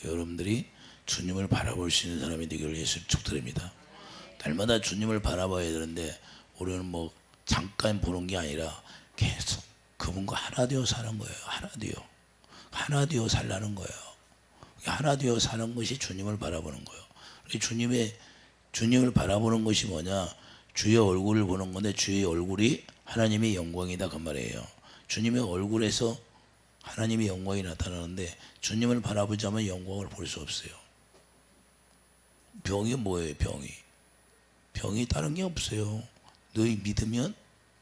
여러분들이 주님을 바라볼 수 있는 사람이 되기를 예수 축드립니다. 날마다 주님을 바라봐야 되는데 우리는 뭐 잠깐 보는 게 아니라 계속 그분과 하나 되어 사는 거예요. 하나 되어 살라는 거예요. 하나 되어 사는 것이 주님을 바라보는 거예요. 주님을 바라보는 것이 뭐냐? 주의 얼굴을 보는 건데 주의 얼굴이 하나님의 영광이다 그 말이에요. 주님의 얼굴에서 하나님의 영광이 나타나는데 주님을 바라보지 않으면 영광을 볼 수 없어요. 병이 뭐예요? 병이 다른 게 없어요. 너희 믿으면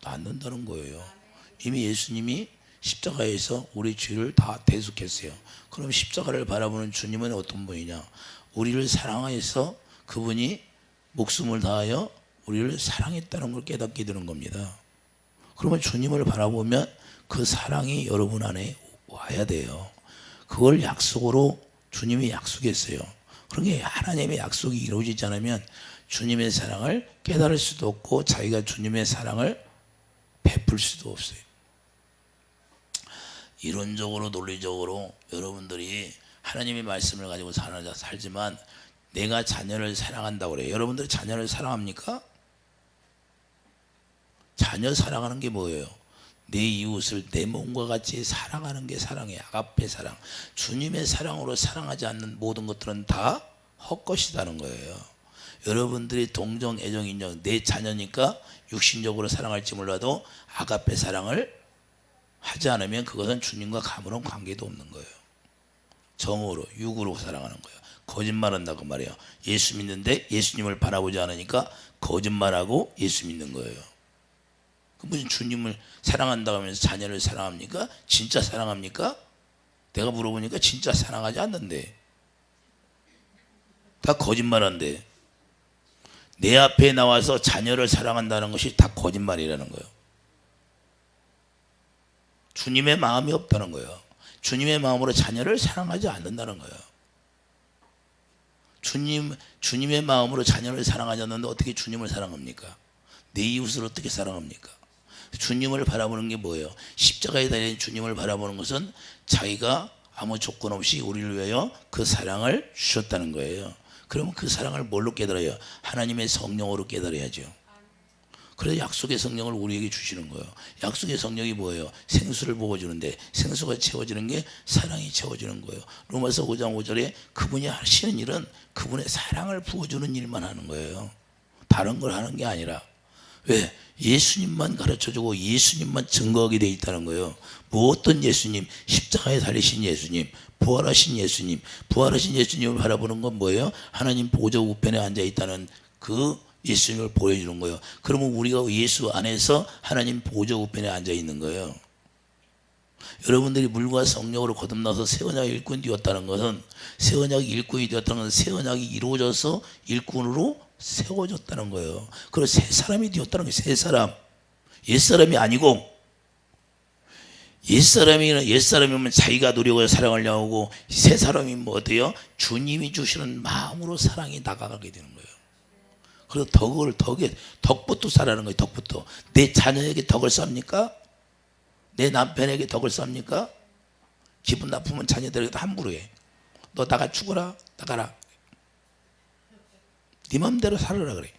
낫는다는 거예요. 이미 예수님이 십자가에서 우리 죄를 다 대속했어요. 그럼 십자가를 바라보는 주님은 어떤 분이냐? 우리를 사랑하여서 그분이 목숨을 다하여 우리를 사랑했다는 걸 깨닫게 되는 겁니다. 그러면 주님을 바라보면 그 사랑이 여러분 안에 와야 돼요. 그걸 약속으로 주님이 약속했어요. 그러게 하나님의 약속이 이루어지지 않으면 주님의 사랑을 깨달을 수도 없고 자기가 주님의 사랑을 베풀 수도 없어요. 이론적으로 논리적으로 여러분들이 하나님의 말씀을 가지고 살지만 내가 자녀를 사랑한다고 그래요. 여러분들 자녀를 사랑합니까? 자녀 사랑하는 게 뭐예요? 내 이웃을 내 몸과 같이 사랑하는 게 사랑이에요. 아가페 사랑. 주님의 사랑으로 사랑하지 않는 모든 것들은 다 헛것이라는 거예요. 여러분들이 동정, 애정, 인정, 내 자녀니까 육신적으로 사랑할지 몰라도 아가페 사랑을 하지 않으면 그것은 주님과 아무런 관계도 없는 거예요. 정으로, 육으로 사랑하는 거예요. 거짓말한다고 말이에요. 예수 믿는데 예수님을 바라보지 않으니까 거짓말하고 예수 믿는 거예요. 그 무슨 주님을 사랑한다고 하면서 자녀를 사랑합니까? 진짜 사랑합니까? 내가 물어보니까 진짜 사랑하지 않는데 다 거짓말한데 내 앞에 나와서 자녀를 사랑한다는 것이 다 거짓말이라는 거예요. 주님의 마음이 없다는 거예요. 주님의 마음으로 자녀를 사랑하지 않는다는 거예요. 주님의 마음으로 자녀를 사랑하지 않는데 어떻게 주님을 사랑합니까? 내 이웃을 어떻게 사랑합니까? 주님을 바라보는 게 뭐예요? 십자가에 달린 주님을 바라보는 것은 자기가 아무 조건 없이 우리를 위하여 그 사랑을 주셨다는 거예요. 그러면 그 사랑을 뭘로 깨달아요? 하나님의 성령으로 깨달아야죠. 그래서 약속의 성령을 우리에게 주시는 거예요. 약속의 성령이 뭐예요? 생수를 부어주는데 생수가 채워지는 게 사랑이 채워지는 거예요. 로마서 5장 5절에 그분이 하시는 일은 그분의 사랑을 부어주는 일만 하는 거예요. 다른 걸 하는 게 아니라. 왜? 예수님만 가르쳐주고 예수님만 증거하게 돼 있다는 거예요. 뭐 어떤 예수님? 십자가에 달리신 예수님, 부활하신 예수님. 부활하신 예수님을 바라보는 건 뭐예요? 하나님 보좌 우편에 앉아있다는 그 예수님을 보여주는 거예요. 그러면 우리가 예수 안에서 하나님 보좌 우편에 앉아있는 거예요. 여러분들이 물과 성령으로 거듭나서 새 언약의 일꾼이 되었다는 것은 새 언약의 일꾼이 되었다는 것은 새 언약이 이루어져서 일꾼으로 세워졌다는 거예요. 그리고 새 사람이 되었다는 거예요. 새 사람. 옛사람이 아니고 옛사람이면 자기가 노력을 사랑을 하고 새 사람이 뭐 어때요? 주님이 주시는 마음으로 사랑이 나가게 되는 거예요. 그래서 덕부터 살아가는 거예요. 덕부터. 내 자녀에게 덕을 쌉니까? 내 남편에게 덕을 쌉니까? 기분 나쁘면 자녀들에게도 함부로 해. 너 나가 죽어라. 나가라. 네 맘대로 살아라 그래.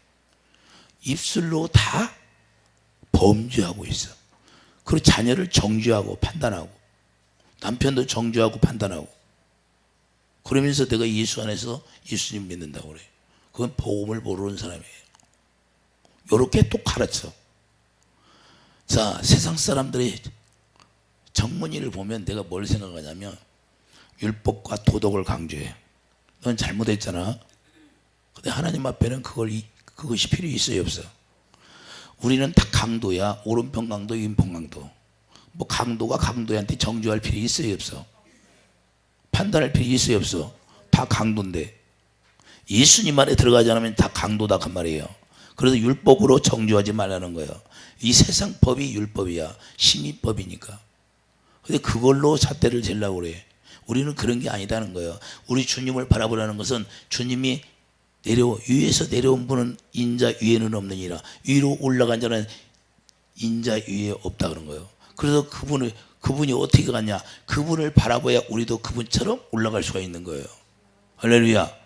입술로 다 범죄하고 있어. 그리고 자녀를 정죄하고 판단하고 남편도 정죄하고 판단하고 그러면서 내가 예수 안에서 예수님 믿는다고 그래. 그건 복음을 모르는 사람이에요. 이렇게 또 가르쳐. 자, 세상 사람들이 정문이를 보면 내가 뭘 생각하냐면 율법과 도덕을 강조해. 넌 잘못했잖아. 근데 하나님 앞에는 그것이 필요 있어요, 없어? 우리는 다 강도야. 오른편 강도, 왼편 강도. 뭐 강도가 강도한테 정죄할 필요 있어요, 없어? 판단할 필요 있어요, 없어? 다 강도인데. 예수님 안에 들어가지 않으면 다 강도다 그 말이에요. 그래서 율법으로 정죄하지 말라는 거예요. 이 세상 법이 율법이야. 심의법이니까. 근데 그걸로 잣대를 재려고 그래. 우리는 그런 게 아니다는 거예요. 우리 주님을 바라보라는 것은 주님이 위에서 내려온 분은 인자 위에는 없느니라. 위로 올라간 자는 인자 위에 없다 그런 거예요. 그래서 그분이 어떻게 가냐? 그분을 바라봐야 우리도 그분처럼 올라갈 수가 있는 거예요. 할렐루야.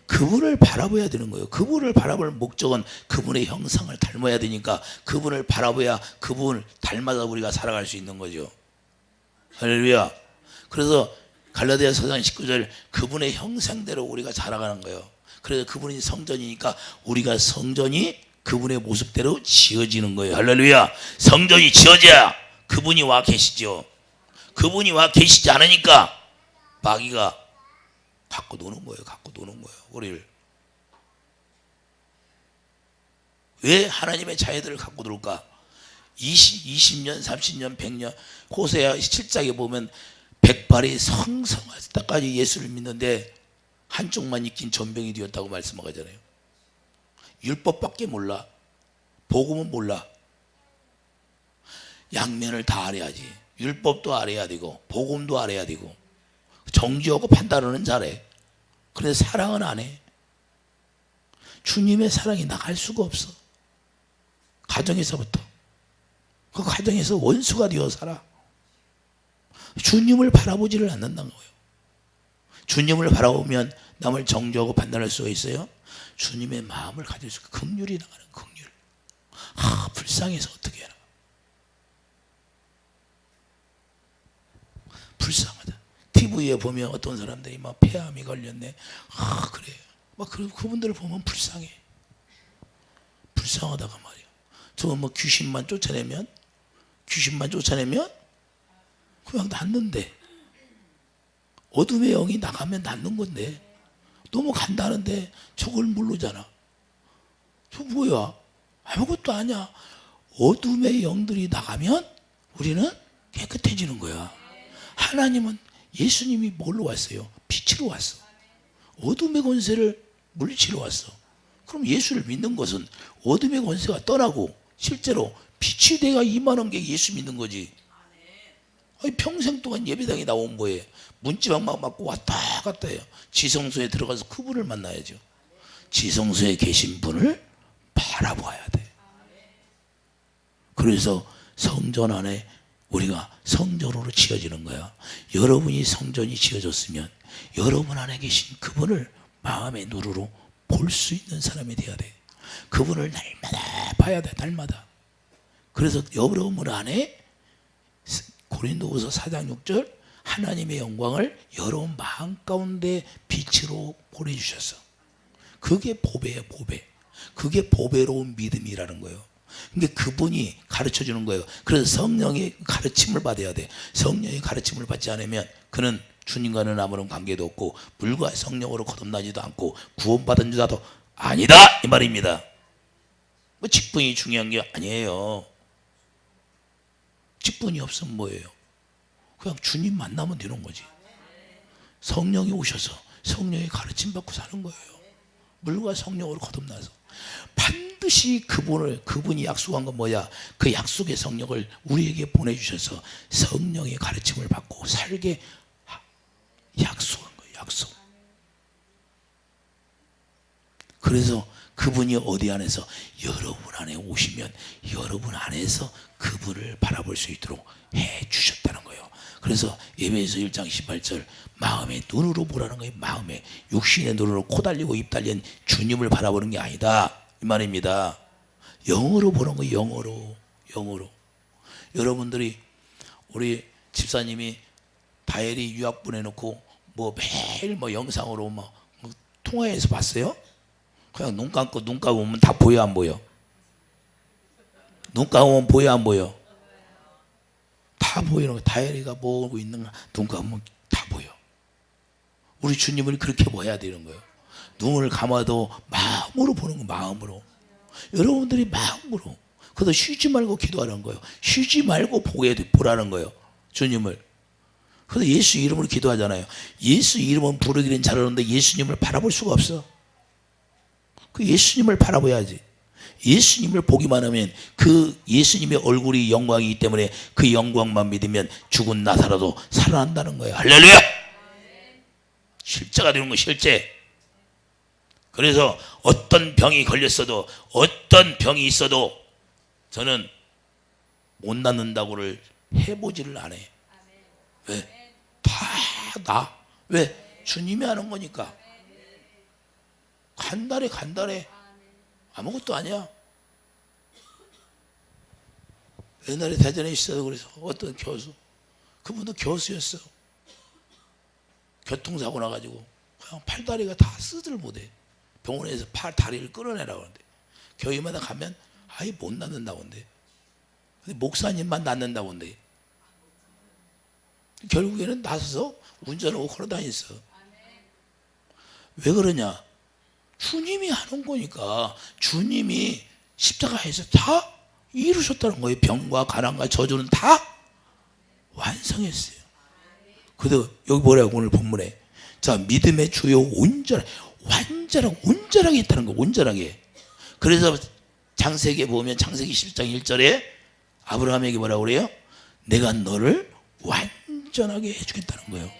그분을 바라봐야 되는 거예요. 그분을 바라볼 목적은 그분의 형상을 닮아야 되니까 그분을 바라봐야 그분을 닮아서 우리가 살아갈 수 있는 거죠. 할렐루야. 그래서 갈라디아서 4장 19절 그분의 형상대로 우리가 자라가는 거예요. 그래서 그분이 성전이니까 우리가 성전이 그분의 모습대로 지어지는 거예요. 할렐루야. 성전이 지어져야 그분이 와 계시죠. 그분이 와 계시지 않으니까 마귀가 갖고 노는 거예요. 갖고 노는 거예요. 우리를. 왜 하나님의 자녀들을 갖고 놀까? 20년, 30년, 100년 호세아 7장에 보면 백발이 성성할 때까지 예수를 믿는데 한쪽만 익힌 전병이 되었다고 말씀하잖아요. 율법밖에 몰라. 복음은 몰라. 양면을 다 알아야지. 율법도 알아야 되고 복음도 알아야 되고 정죄하고 판단은 잘해. 그런데 사랑은 안 해. 주님의 사랑이 나갈 수가 없어. 가정에서부터. 그 가정에서 원수가 되어 살아. 주님을 바라보지를 않는다는 거예요. 주님을 바라보면 남을 정죄하고 판단할 수가 있어요. 주님의 마음을 가질 수 있고 긍휼이 나가는 긍휼. 불쌍해서 어떻게 해라. 불쌍하다. TV에 보면 어떤 사람들이 막 폐암이 걸렸네. 그래. 막 그분들을 보면 불쌍해. 불쌍하다가 말이야. 저 뭐 귀신만 쫓아내면 그냥 낫는데. 어둠의 영이 나가면 낫는 건데. 너무 간다는데 저걸 모르잖아. 저 뭐야? 아무것도 아니야. 어둠의 영들이 나가면 우리는 깨끗해지는 거야. 하나님은 예수님이 뭘로 왔어요? 빛으로 왔어. 어둠의 권세를 물리치러 왔어. 그럼 예수를 믿는 것은 어둠의 권세가 떠나고 실제로 빛이 내가 임하는 게 예수 믿는 거지. 아니, 평생 동안 예배당에 나온 거예요. 문지방만 맞고 왔다 갔다 해요. 지성소에 들어가서 그분을 만나야죠. 지성소에 계신 분을 바라봐야 돼. 그래서 성전 안에 우리가 성전으로 지어지는 거야. 여러분이 성전이 지어졌으면 여러분 안에 계신 그분을 마음의 눈으로 볼 수 있는 사람이 돼야 돼. 그분을 날마다 봐야 돼. 날마다. 그래서 여러분 안에 고린도후서 4장 6절 하나님의 영광을 여러분 마음 가운데 빛으로 보내주셨어. 그게 보배예요. 보배. 그게 보배로운 믿음이라는 거예요. 근데 그분이 가르쳐 주는 거예요. 그래서 성령의 가르침을 받아야 돼. 성령의 가르침을 받지 않으면 그는 주님과는 아무런 관계도 없고 물과 성령으로 거듭나지도 않고 구원받은 자도 아니다 이 말입니다. 뭐 직분이 중요한 게 아니에요. 직분이 없으면 뭐예요? 그냥 주님 만나면 되는 거지. 성령이 오셔서 성령의 가르침 받고 사는 거예요. 물과 성령으로 거듭나서 반드시 그분이 약속한 건 뭐야? 그 약속의 성령을 우리에게 보내주셔서 성령의 가르침을 받고 살게 약속한 거예요. 약속. 그래서 그분이 어디 안에서 여러분 안에 오시면 여러분 안에서 그분을 바라볼 수 있도록 해 주셨다는 거예요. 그래서 에베소 1장 18절 마음의 눈으로 보라는 거예요. 마음의 육신의 눈으로 코 달리고 입 달린 주님을 바라보는 게 아니다 이 말입니다. 영어로 보는 거예요. 영어로. 여러분들이 우리 집사님이 다혜리 유학 보내놓고 뭐 매일 뭐 영상으로 뭐 통화해서 봤어요? 그냥 눈 감으면 다 보여 안 보여? 눈 감으면 보여 안 보여? 다 보이는 거. 다혜리가 뭐 하고 있는가 눈 감으면 다 보여. 우리 주님을 그렇게 봐야 되는 거예요. 눈을 감아도 마음으로 보는 거. 마음으로. 여러분들이 마음으로. 그래서 쉬지 말고 기도하라는 거예요. 쉬지 말고 보라는 거예요. 주님을. 그래서 예수 이름으로 기도하잖아요. 예수 이름은 부르기는 잘하는데 예수님을 바라볼 수가 없어. 그 예수님을 바라봐야지. 예수님을 보기만 하면 그 예수님의 얼굴이 영광이기 때문에 그 영광만 믿으면 죽은 나 살아도 살아난다는 거예요. 할렐루야! 실제가 되는 거 실제. 그래서 어떤 병이 걸렸어도 어떤 병이 있어도 저는 못 낫는다고를 해보지를 안 해. 왜? 다 나. 왜? 주님이 하는 거니까. 간단해. 아무것도 아니야. 옛날에 대전에 있어도 그래서 어떤 교수, 그분도 교수였어. 교통사고 나가지고 그냥 팔다리가 다 쓰질 못해. 병원에서 다리를 끌어내라고 하는데 교회마다 가면 아예 못 낫는다고 한대. 근데 목사님만 낫는다고 한대. 결국에는 나서서 운전하고 걸어다녔어. 왜 그러냐? 주님이 하는 거니까. 주님이 십자가에서 다 이루셨다는 거예요. 병과 가난과 저주는 다 완성했어요. 그래서 여기 뭐라고 오늘 본문에, 자, 믿음의 주요 온전하게 했다는 거. 온전하게. 그래서 창세기에 보면 창세기 10장 1절에 아브라함에게 뭐라고 그래요? 내가 너를 완전하게 해주겠다는 거예요.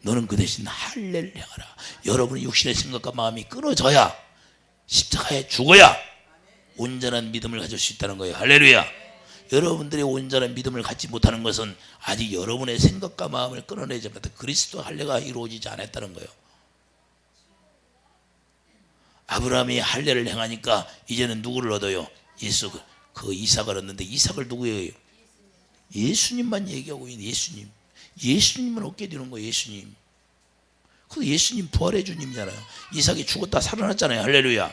너는 그 대신 할례를 행하라. 여러분의 육신의 생각과 마음이 끊어져야, 십자가에 죽어야 온전한 믿음을 가질 수 있다는 거예요. 할렐루야. 여러분들이 온전한 믿음을 갖지 못하는 것은 아직 여러분의 생각과 마음을 끊어내지 못해 그리스도 할례가 이루어지지 않았다는 거예요. 아브라함이 할례를 행하니까 이제는 누구를 얻어요? 예수, 그 이삭을 얻는데, 이삭을 누구예요? 예수님만 얘기하고 있는 예수님. 예수님만 얻게 되는 거예요. 예수님. 그 예수님 부활의 주님이잖아요. 이삭이 죽었다 살아났잖아요. 할렐루야.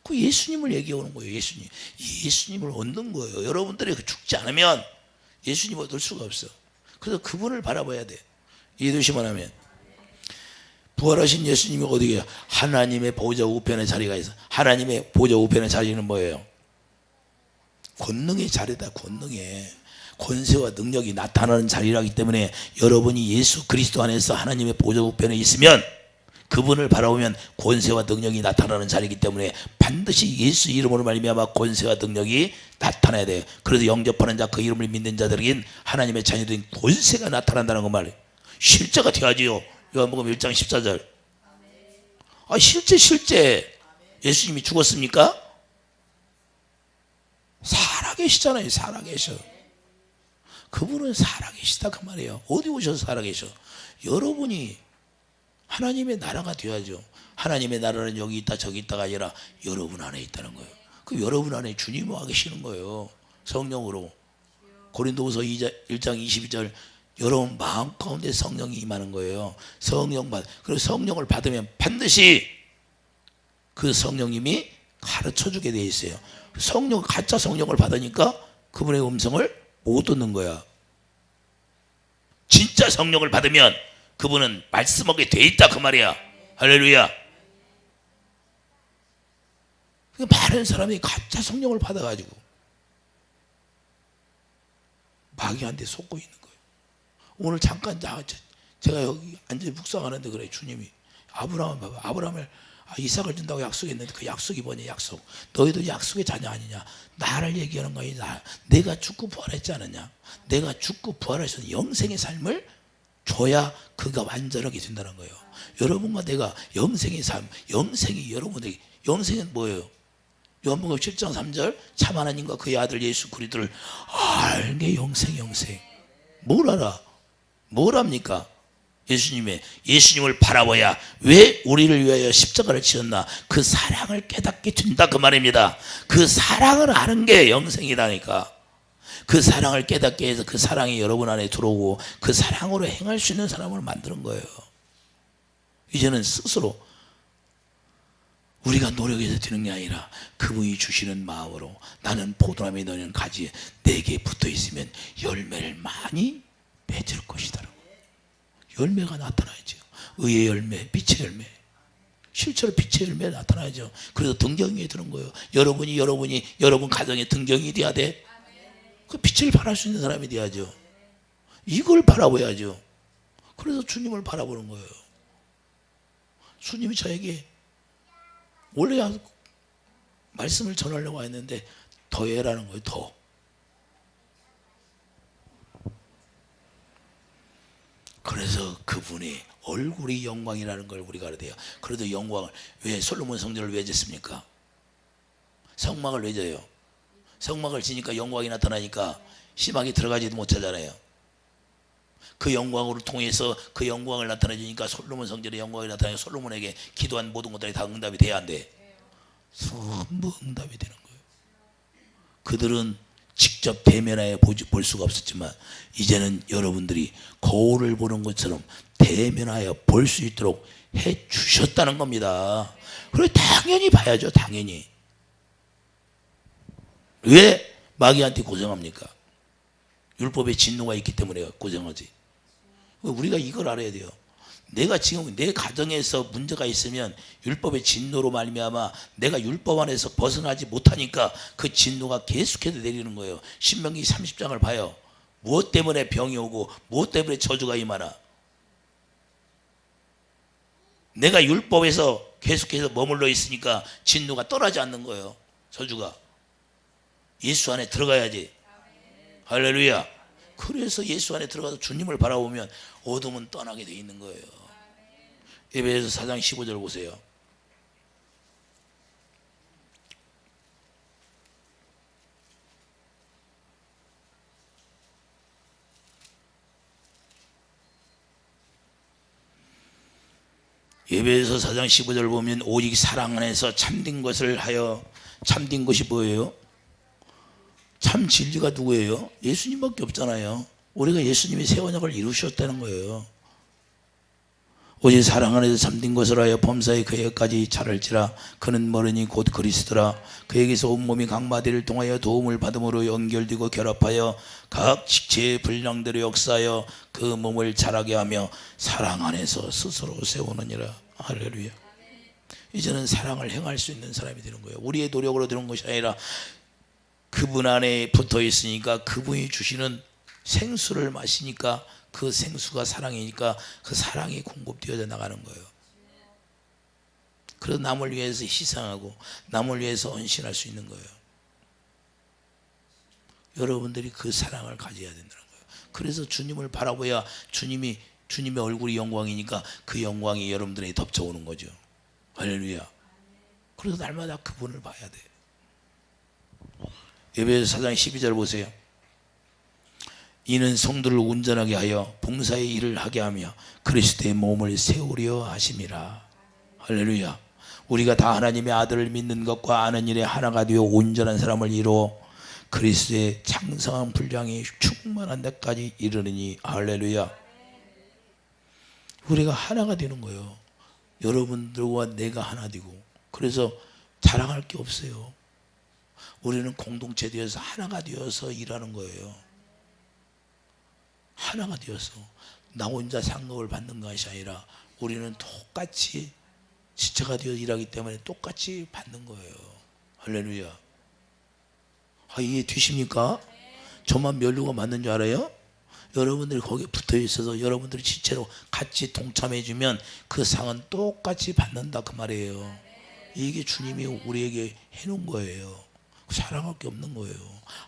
그 예수님을 얘기하는 거예요. 예수님. 예수님을 얻는 거예요. 여러분들이 죽지 않으면 예수님 얻을 수가 없어. 그래서 그분을 바라봐야 돼. 이해되시면 하면, 부활하신 예수님이 어디에요? 하나님의 보좌 우편의 자리가 있어. 하나님의 보좌 우편의 자리는 뭐예요? 권능의 자리다. 권능의 권세와 능력이 나타나는 자리라기 때문에 여러분이 예수 그리스도 안에서 하나님의 보좌 우편에 있으면, 그분을 바라보면 권세와 능력이 나타나는 자리이기 때문에 반드시 예수 이름으로 말미암아 권세와 능력이 나타나야 돼요. 그래서 영접하는 자, 그 이름을 믿는 자들에겐 하나님의 자녀들인 권세가 나타난다는 거 말이에요. 실제가 돼야지요. 요한복음 1장 14절. 아, 실제 예수님이 죽었습니까? 살아계시잖아요. 살아계셔. 그분은 살아계시다 그 말이에요. 어디 오셔서 살아계셔? 여러분이 하나님의 나라가 되어야죠. 하나님의 나라는 여기 있다 저기 있다가 아니라 여러분 안에 있다는 거예요. 그 여러분 안에 주님이 와 계시는 거예요. 성령으로. 고린도후서 1장 22절, 여러분 마음 가운데 성령이 임하는 거예요. 성령 받. 그리고 성령을 받으면 반드시 그 성령님이 가르쳐 주게 돼 있어요. 성령, 가짜 성령을 받으니까 그분의 음성을 못 듣는 거야. 진짜 성령을 받으면 그분은 말씀하게 돼 있다 그 말이야. 할렐루야. 많은 사람이 가짜 성령을 받아가지고 마귀한테 속고 있는 거예요. 오늘 잠깐 제가 여기 앉아 묵상하는데 그래, 주님이 아브라함 봐봐. 아브라함을 이삭을 준다고 약속했는데 그 약속이 뭐냐? 약속. 너희도 약속의 자녀 아니냐? 나를 얘기하는 거야. 내가 죽고 부활했지 않았냐? 내가 죽고 부활해서 영생의 삶을 줘야 그가 완전하게 된다는 거예요. 여러분과 내가 영생의 삶, 영생이 여러분에게, 영생은 뭐예요? 요한복음 7장 3절, 참 하나님과 그의 아들 예수 그리스도를 알게 영생. 뭘 알아? 뭘 합니까? 예수님을 바라봐야 왜 우리를 위하여 십자가를 지었나? 그 사랑을 깨닫게 된다 그 말입니다. 그 사랑을 아는 게 영생이라니까. 그 사랑을 깨닫게 해서 그 사랑이 여러분 안에 들어오고 그 사랑으로 행할 수 있는 사람을 만드는 거예요. 이제는 스스로 우리가 노력해서 되는 게 아니라 그분이 주시는 마음으로, 나는 포도나무에 너는 가지에 내게 붙어 있으면 열매를 많이 맺을 것이다. 열매가 나타나야죠. 의의 열매, 빛의 열매. 실제로 빛의 열매 나타나야죠. 그래서 등경이 드는 거예요. 여러분 가정에 등경이 돼야 돼. 그 빛을 발할 수 있는 사람이 돼야죠. 이걸 바라봐야죠. 그래서 주님을 바라보는 거예요. 주님이 저에게 원래 말씀을 전하려고 했는데 더 해라는 거예요. 더. 그래서 그분의 얼굴이 영광이라는 걸 우리가 알아야 돼요. 그래도 영광을, 왜 솔로몬 성전을 왜 짓습니까? 성막을 왜 져요? 성막을 지니까 영광이 나타나니까 심하게 들어가지도 못하잖아요. 그 영광으로 통해서 그 영광을 나타내주니까 솔로몬 성전의 영광이 나타나서 솔로몬에게 기도한 모든 것들이 다 응답이 돼야 안 돼? 전부 응답이 되는 거예요. 그들은 직접 대면하여 볼 수가 없었지만 이제는 여러분들이 거울을 보는 것처럼 대면하여 볼 수 있도록 해 주셨다는 겁니다. 그래 당연히 봐야죠. 당연히. 왜 마귀한테 고생합니까? 율법에 진노가 있기 때문에 고생하지. 우리가 이걸 알아야 돼요. 내가 지금 내 가정에서 문제가 있으면 율법의 진노로 말미암아 내가 율법 안에서 벗어나지 못하니까 그 진노가 계속해서 내리는 거예요. 신명기 30장을 봐요. 무엇 때문에 병이 오고 무엇 때문에 저주가 임하나. 내가 율법에서 계속해서 머물러 있으니까 진노가 떠나지 않는 거예요. 저주가. 예수 안에 들어가야지. 할렐루야. 그래서 예수 안에 들어가서 주님을 바라보면 어둠은 떠나게 돼 있는 거예요. 에베소서 4장 15절 보세요. 에베소서 4장 15절 보면 오직 사랑 안에서 참된 것을 하여, 참된 것이 뭐예요? 참 진리가 누구예요? 예수님밖에 없잖아요. 우리가 예수님이 새 언약을 이루셨다는 거예요. 오직 사랑 안에서 참된 것을 하여 범사의 그에까지 자랄지라. 그는 머리니 곧 그리스도라. 그에게서 온몸이 각 마디를 통하여 도움을 받음으로 연결되고 결합하여 각 직체의 분량대로 역사하여 그 몸을 자라게 하며 사랑 안에서 스스로 세우느니라. 할렐루야. 이제는 사랑을 행할 수 있는 사람이 되는 거예요. 우리의 노력으로 되는 것이 아니라 그분 안에 붙어 있으니까 그분이 주시는 생수를 마시니까 그 생수가 사랑이니까 그 사랑이 공급되어져 나가는 거예요. 그래서 남을 위해서 희생하고 남을 위해서 헌신할 수 있는 거예요. 여러분들이 그 사랑을 가져야 된다는 거예요. 그래서 주님을 바라보야 주님의 얼굴이 영광이니까 그 영광이 여러분들에게 덮쳐오는 거죠. 할렐루야. 그래서 날마다 그분을 봐야 돼. 에베소서 4장 12절 보세요. 이는 성도를 온전하게 하여 봉사의 일을 하게 하며 그리스도의 몸을 세우려 하심이라. 할렐루야. 우리가 다 하나님의 아들을 믿는 것과 아는 일에 하나가 되어 온전한 사람을 이루어 그리스도의 창성한 분량이 충만한 데까지 이르느니. 할렐루야. 우리가 하나가 되는 거예요. 여러분들과 내가 하나 되고. 그래서 자랑할 게 없어요. 우리는 공동체 되어서 하나가 되어서 일하는 거예요. 하나가 되어서 나 혼자 상급을 받는 것이 아니라 우리는 똑같이 지체가 되어 일하기 때문에 똑같이 받는 거예요. 할렐루야. 이해되십니까? 저만 멸류가 맞는 줄 알아요? 여러분들이 거기에 붙어 있어서 여러분들이 지체로 같이 동참해주면 그 상은 똑같이 받는다 그 말이에요. 이게 주님이 우리에게 해놓은 거예요. 사랑할 게 없는 거예요.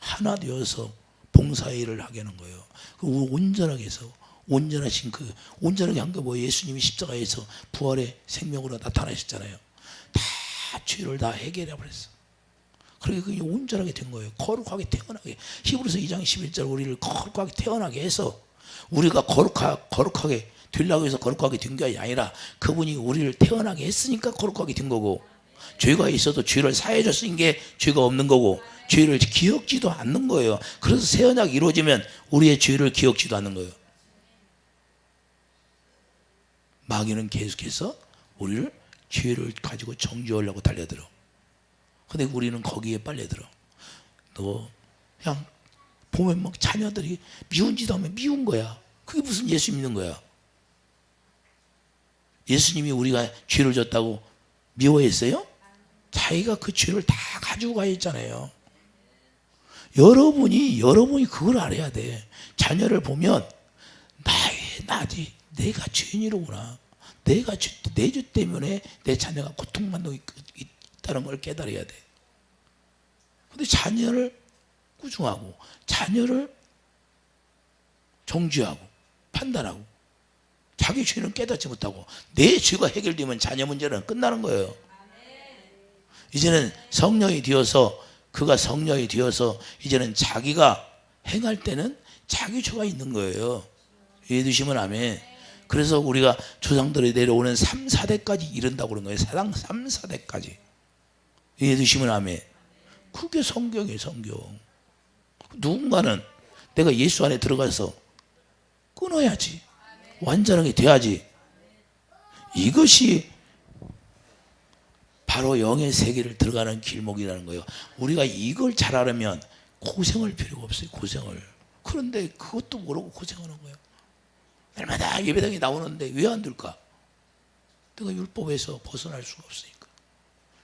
하나 되어서 봉사일을 하게 하는 거예요. 온전하게 해서 온전하신 그 온전하게 한 게 뭐예요? 예수님이 십자가에서 부활의 생명으로 나타나셨잖아요. 다 죄를 다 해결해 버렸어. 그러니까 그게 온전하게 된 거예요. 거룩하게 태어나게. 히브리서 2장 11절 우리를 거룩하게 태어나게 해서 우리가 거룩하게 되려고 해서 거룩하게 된 게 아니라 그분이 우리를 태어나게 했으니까 거룩하게 된 거고, 죄가 있어도 죄를 사해 줬으니 게 죄가 없는 거고 죄를 기억지도 않는 거예요. 그래서 새 언약이 이루어지면 우리의 죄를 기억지도 않는 거예요. 마귀는 계속해서 우리를 죄를 가지고 정죄하려고 달려들어. 근데 우리는 거기에 빨려들어. 너 그냥 보면 막 자녀들이 미운 짓 하면 미운 거야. 그게 무슨 예수 믿는 거야. 예수님이 우리가 죄를 졌다고 미워했어요? 자기가 그 죄를 다 가지고 가 있잖아요. 여러분이 그걸 알아야 돼. 자녀를 보면 나지 내가 죄인이로구나. 내 죄 때문에 내 자녀가 고통받고 있다는 걸 깨달아야 돼. 근데 자녀를 꾸중하고 자녀를 정죄하고 판단하고 자기 죄는 깨닫지 못하고 내 죄가 해결되면 자녀 문제는 끝나는 거예요. 이제는 성령이 되어서 그가 성령이 되어서 이제는 자기가 행할 때는 자기 죄가 있는 거예요. 이해해 주시면 아멘. 그래서 우리가 조상들이 내려오는 3, 4대까지 이른다고 그런 거예요. 사당 3, 4대까지. 이해해 주시면 아멘. 그게 성경이에요. 성경. 누군가는 내가 예수 안에 들어가서 끊어야지. 완전하게 돼야지. 이것이 바로 영의 세계를 들어가는 길목이라는 거예요. 우리가 이걸 잘 알으면 고생할 필요가 없어요. 고생을. 그런데 그것도 모르고 고생하는 거예요. 날마다 예배당에 나오는데 왜 안 들까? 내가 율법에서 벗어날 수가 없으니까.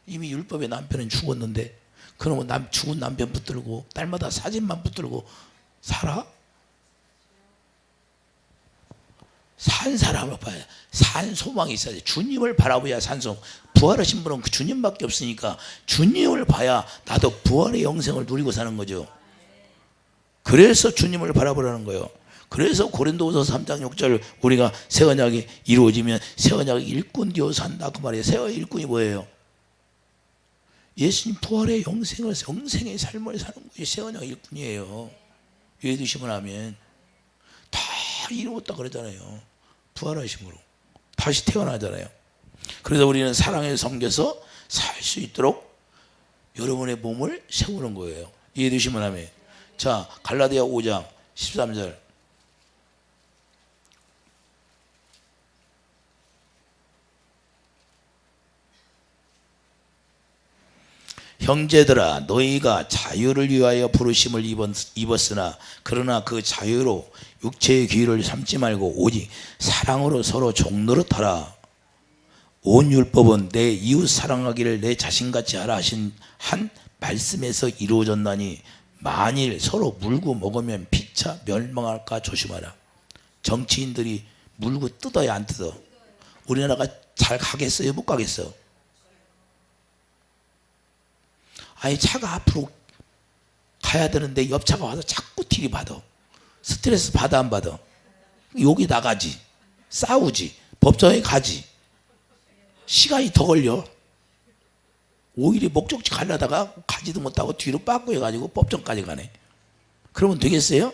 이미 율법의 남편은 죽었는데 그러면 죽은 남편 붙들고 날마다 사진만 붙들고 살아? 산 사람을 봐야 산 소망이 있어야 돼. 주님을 바라봐야 산소망. 부활하신 분은 그 주님밖에 없으니까 주님을 봐야 나도 부활의 영생을 누리고 사는 거죠. 그래서 주님을 바라보라는 거예요. 그래서 고린도후서 3장 6절 우리가 새 언약이 이루어지면 새 언약의 일꾼 되어 산다 그 말이에요. 새 언약의 일꾼이 뭐예요? 예수님 부활의 영생의 삶을 사는 것이 새 언약의 일꾼이에요. 이해해 주시면 하면 다 이루었다 그러잖아요. 부활하심으로 다시 태어나잖아요. 그래서 우리는 사랑에 섬겨서 살 수 있도록 여러분의 몸을 세우는 거예요. 이해해 주시면 하면. 자, 갈라디아 5장 13절. 형제들아 너희가 자유를 위하여 부르심을 입었으나 그러나 그 자유로 육체의 귀를 삼지 말고 오직 사랑으로 서로 종노릇하라. 온 율법은 내 이웃 사랑하기를 내 자신같이 하라 하신 한 말씀에서 이루어졌나니 만일 서로 물고 먹으면 피차 멸망할까 조심하라. 정치인들이 물고 뜯어야 안 뜯어? 우리나라가 잘 가겠어요? 못 가겠어? 아니 차가 앞으로 가야 되는데 옆차가 와서 자꾸 들이받아. 스트레스 받아 안 받아? 욕이 나가지. 싸우지. 법정에 가지. 시간이 더 걸려. 오히려 목적지 가려다가 가지도 못하고 뒤로 빠꾸 해가지고 법정까지 가네. 그러면 되겠어요?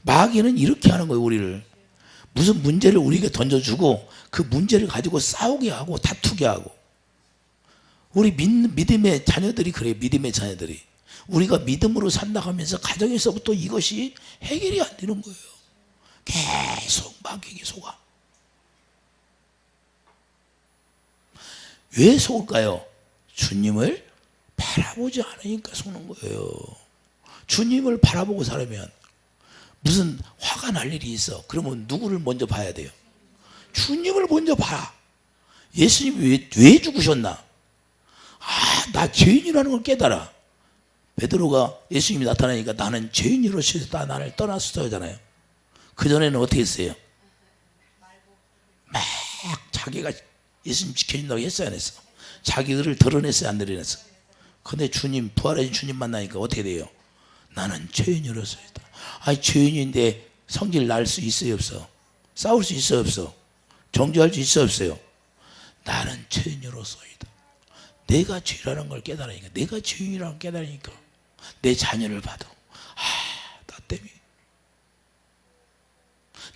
마귀는 이렇게 하는 거예요. 우리를 무슨 문제를 우리에게 던져주고 그 문제를 가지고 싸우게 하고 다투게 하고. 우리 믿음의 자녀들이 그래요. 믿음의 자녀들이 우리가 믿음으로 산다 하면서 가정에서부터 이것이 해결이 안 되는 거예요. 계속 마귀에게 속아. 왜 속을까요? 주님을 바라보지 않으니까 속는 거예요. 주님을 바라보고 살면 무슨 화가 날 일이 있어. 그러면 누구를 먼저 봐야 돼요? 주님을 먼저 봐. 예수님이 왜 죽으셨나? 나 죄인이라는 걸 깨달아. 베드로가 예수님이 나타나니까 나는 죄인으로서 나를 떠났어 하잖아요. 그전에는 어떻게 했어요? 막 자기가 예수님 지켜준다고 했어요 안 했어? 자기들을 드러냈어요 안 드러냈어? 근데 주님 부활하신 주님 만나니까 어떻게 돼요? 나는 죄인으로서이다. 아니 죄인인데 성질 날 수 있어요 없어? 싸울 수 있어요 없어? 정죄할 수 있어요 없어요? 나는 죄인으로서이다. 내가 죄라는 걸 깨달으니까, 내가 죄인이라는 걸 깨달으니까 내 자녀를 봐도 나 때문에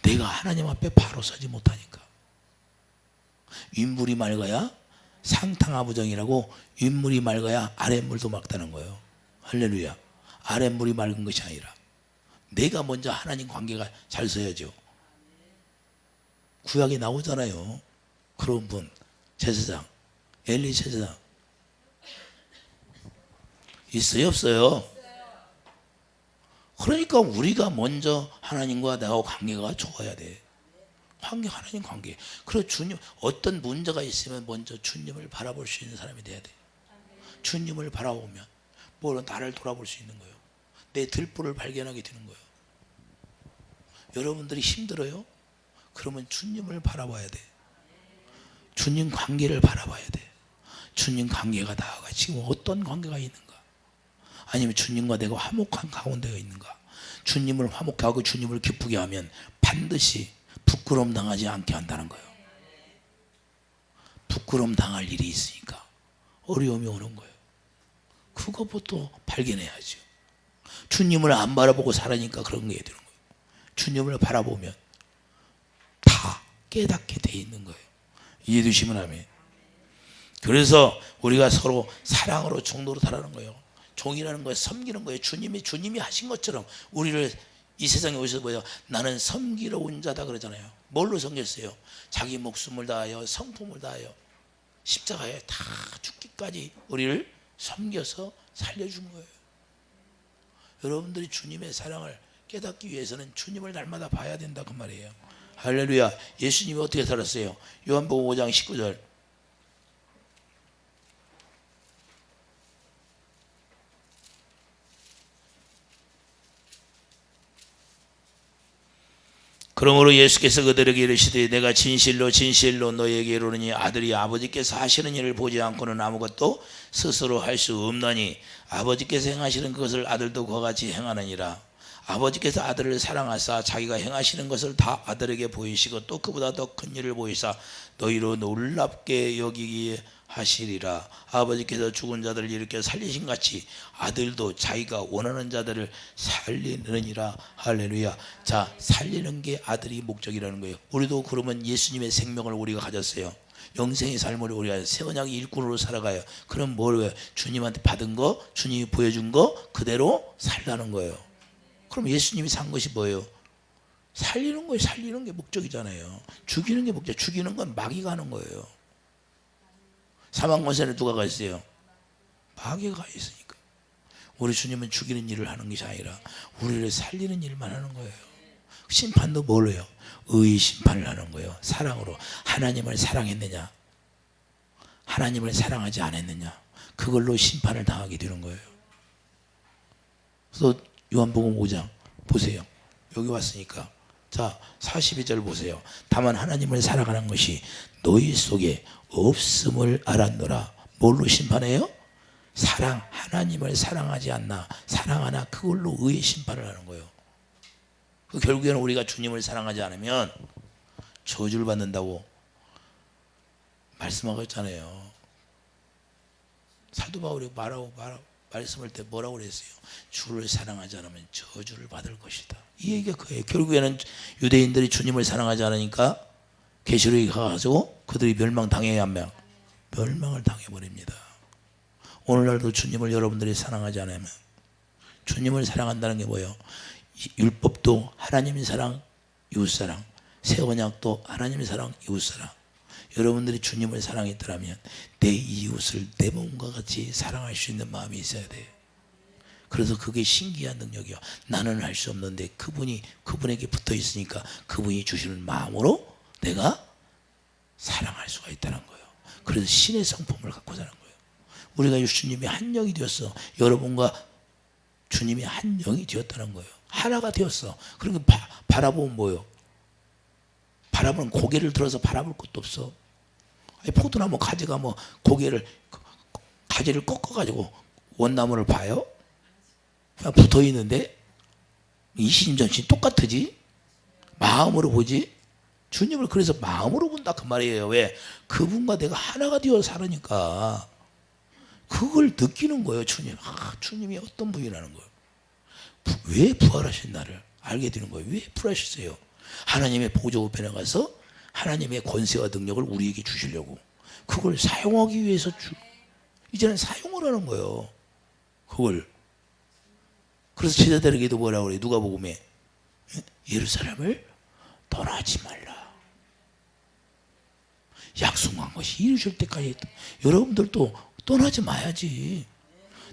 내가 하나님 앞에 바로 서지 못하니까. 윗물이 맑아야 상탕하부정이라고. 윗물이 맑아야 아랫물도 맑다는 거예요. 할렐루야. 아랫물이 맑은 것이 아니라 내가 먼저 하나님 관계가 잘 서야죠. 구약에 나오잖아요. 그런 분 제사장 엘리 제사장 있어요 없어요? 그러니까 우리가 먼저 하나님과 나하고 관계가 좋아야 돼. 하나님 관계. 그래서 주님 어떤 문제가 있으면 먼저 주님을 바라볼 수 있는 사람이 돼야 돼. 주님을 바라보면 나를 돌아볼 수 있는 거예요. 내 들보를 발견하게 되는 거예요. 여러분들이 힘들어요? 그러면 주님을 바라봐야 돼. 주님 관계를 바라봐야 돼. 주님 관계가 나아가 지금 어떤 관계가 있는가? 아니면 주님과 내가 화목한 가운데가 있는가? 주님을 화목하고 주님을 기쁘게 하면 반드시 부끄러움 당하지 않게 한다는 거예요. 부끄러움 당할 일이 있으니까 어려움이 오는 거예요. 그것부터 발견해야죠. 주님을 안 바라보고 살으니까 그런 게 되는 거예요. 주님을 바라보면 깨닫게 돼 있는 거예요. 이해되시면 아멘. 그래서 우리가 서로 사랑으로 종로로 달하는 거예요. 종이라는 거예요. 섬기는 거예요. 주님이 하신 것처럼 우리를 이 세상에 오셔서 뭐예요? 나는 섬기러 온 자다 그러잖아요. 뭘로 섬겼어요? 자기 목숨을 다하여 성품을 다하여 십자가에 다 죽기까지 우리를 섬겨서 살려준 거예요. 여러분들이 주님의 사랑을 깨닫기 위해서는 주님을 날마다 봐야 된다 그 말이에요. 할렐루야. 예수님이 어떻게 살았어요? 요한복음 5장 19절. 그러므로 예수께서 그들에게 이르시되 내가 진실로 진실로 너희에게 이르노니 아들이 아버지께서 하시는 일을 보지 않고는 아무것도 스스로 할 수 없나니 아버지께서 행하시는 그것을 아들도 그와 같이 행하느니라. 아버지께서 아들을 사랑하사 자기가 행하시는 것을 다 아들에게 보이시고 또 그보다 더 큰 일을 보이사 너희로 놀랍게 여기게 하시리라. 아버지께서 죽은 자들을 일으켜 살리신 같이 아들도 자기가 원하는 자들을 살리느니라. 할렐루야. 자, 살리는 게 아들이 목적이라는 거예요. 우리도 그러면 예수님의 생명을 우리가 가졌어요. 영생의 삶을 우리가 새 언약의 일꾼으로 살아가요. 그럼 뭐예요? 주님한테 받은 거, 주님이 보여준 거 그대로 살라는 거예요. 그럼 예수님이 산 것이 뭐예요? 살리는 거예요. 살리는 게 목적이잖아요. 죽이는 게 목적. 죽이는 건 마귀가 하는 거예요. 사망 권세는 누가 가 있어요? 마귀가 가 있으니까. 우리 주님은 죽이는 일을 하는 것이 아니라 우리를 살리는 일만 하는 거예요. 심판도 뭘 해요? 의의 심판을 하는 거예요. 사랑으로. 하나님을 사랑했느냐? 하나님을 사랑하지 않았느냐? 그걸로 심판을 당하게 되는 거예요. 그래서 요한복음 5장 보세요. 여기 왔으니까. 자, 42절 보세요. 다만 하나님을 사랑하는 것이 너희 속에 없음을 알았노라. 뭘로 심판해요? 사랑, 하나님을 사랑하지 않나 사랑하나 그걸로 의의 심판을 하는 거예요. 그 결국에는 우리가 주님을 사랑하지 않으면 저주를 받는다고 말씀하고 있잖아요. 사도 바울이 말씀할 때 뭐라고 그랬어요? 주를 사랑하지 않으면 저주를 받을 것이다. 이 얘기가 그예요. 결국에는 유대인들이 주님을 사랑하지 않으니까 계시록에 가가지고 그들이 멸망당해야 하면 멸망을 당해버립니다. 오늘날도 주님을 여러분들이 사랑하지 않으면 주님을 사랑한다는 게 뭐예요? 율법도 하나님의 사랑, 이웃사랑, 새 언약도 하나님의 사랑, 이웃사랑. 여러분들이 주님을 사랑했더라면 내 이웃을 내 몸과 같이 사랑할 수 있는 마음이 있어야 돼요. 그래서 그게 신기한 능력이요. 나는 할 수 없는데 그분에게 붙어 있으니까 그분이 주시는 마음으로 내가 사랑할 수가 있다는 거예요. 그래서 신의 성품을 갖고 사는 거예요. 우리가 주님이 한 영이 되었어. 여러분과 주님이 한 영이 되었다는 거예요. 하나가 되었어. 그러니까 바라보면 뭐예요? 바라보면 고개를 들어서 바라볼 것도 없어. 포도나무 가지가 뭐 가지를 꺾어가지고 원나무를 봐요? 그냥 붙어 있는데 이신전신 똑같으지? 마음으로 보지? 주님을 그래서 마음으로 본다 그 말이에요. 왜? 그분과 내가 하나가 되어 살으니까 그걸 느끼는 거예요. 주님이 어떤 분이라는 거예요. 왜 부활하신 나를 알게 되는 거예요. 왜 부활하셨어요? 하나님의 보좌 우편에 가서 하나님의 권세와 능력을 우리에게 주시려고 그걸 사용하기 위해서 이제는 사용을 하는 거예요. 그걸. 그래서 제자들에게도 뭐라고 그래요? 누가복음에 예루살렘을 떠나지 말라. 약속한 것이 이루어질 때까지 여러분들도 떠나지 마야지.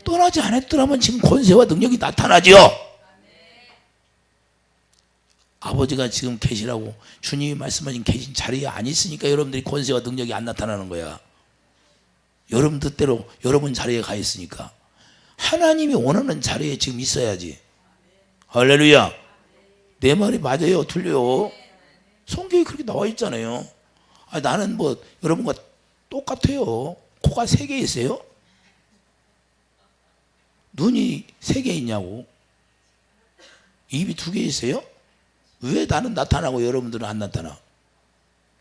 떠나지 않았더라면 지금 권세와 능력이 나타나죠. 아버지가 지금 계시라고 주님이 말씀하신 계신 자리에 안 있으니까 여러분들이 권세와 능력이 안 나타나는 거야. 여러분 뜻대로 여러분 자리에 가 있으니까 하나님이 원하는 자리에 지금 있어야지. 할렐루야. 내 말이 맞아요? 틀려요? 성경에 그렇게 나와 있잖아요. 나는 뭐 여러분과 똑같아요. 코가 3개 있어요? 눈이 3개 있냐고. 입이 2개 있어요? 왜 나는 나타나고 여러분들은 안 나타나?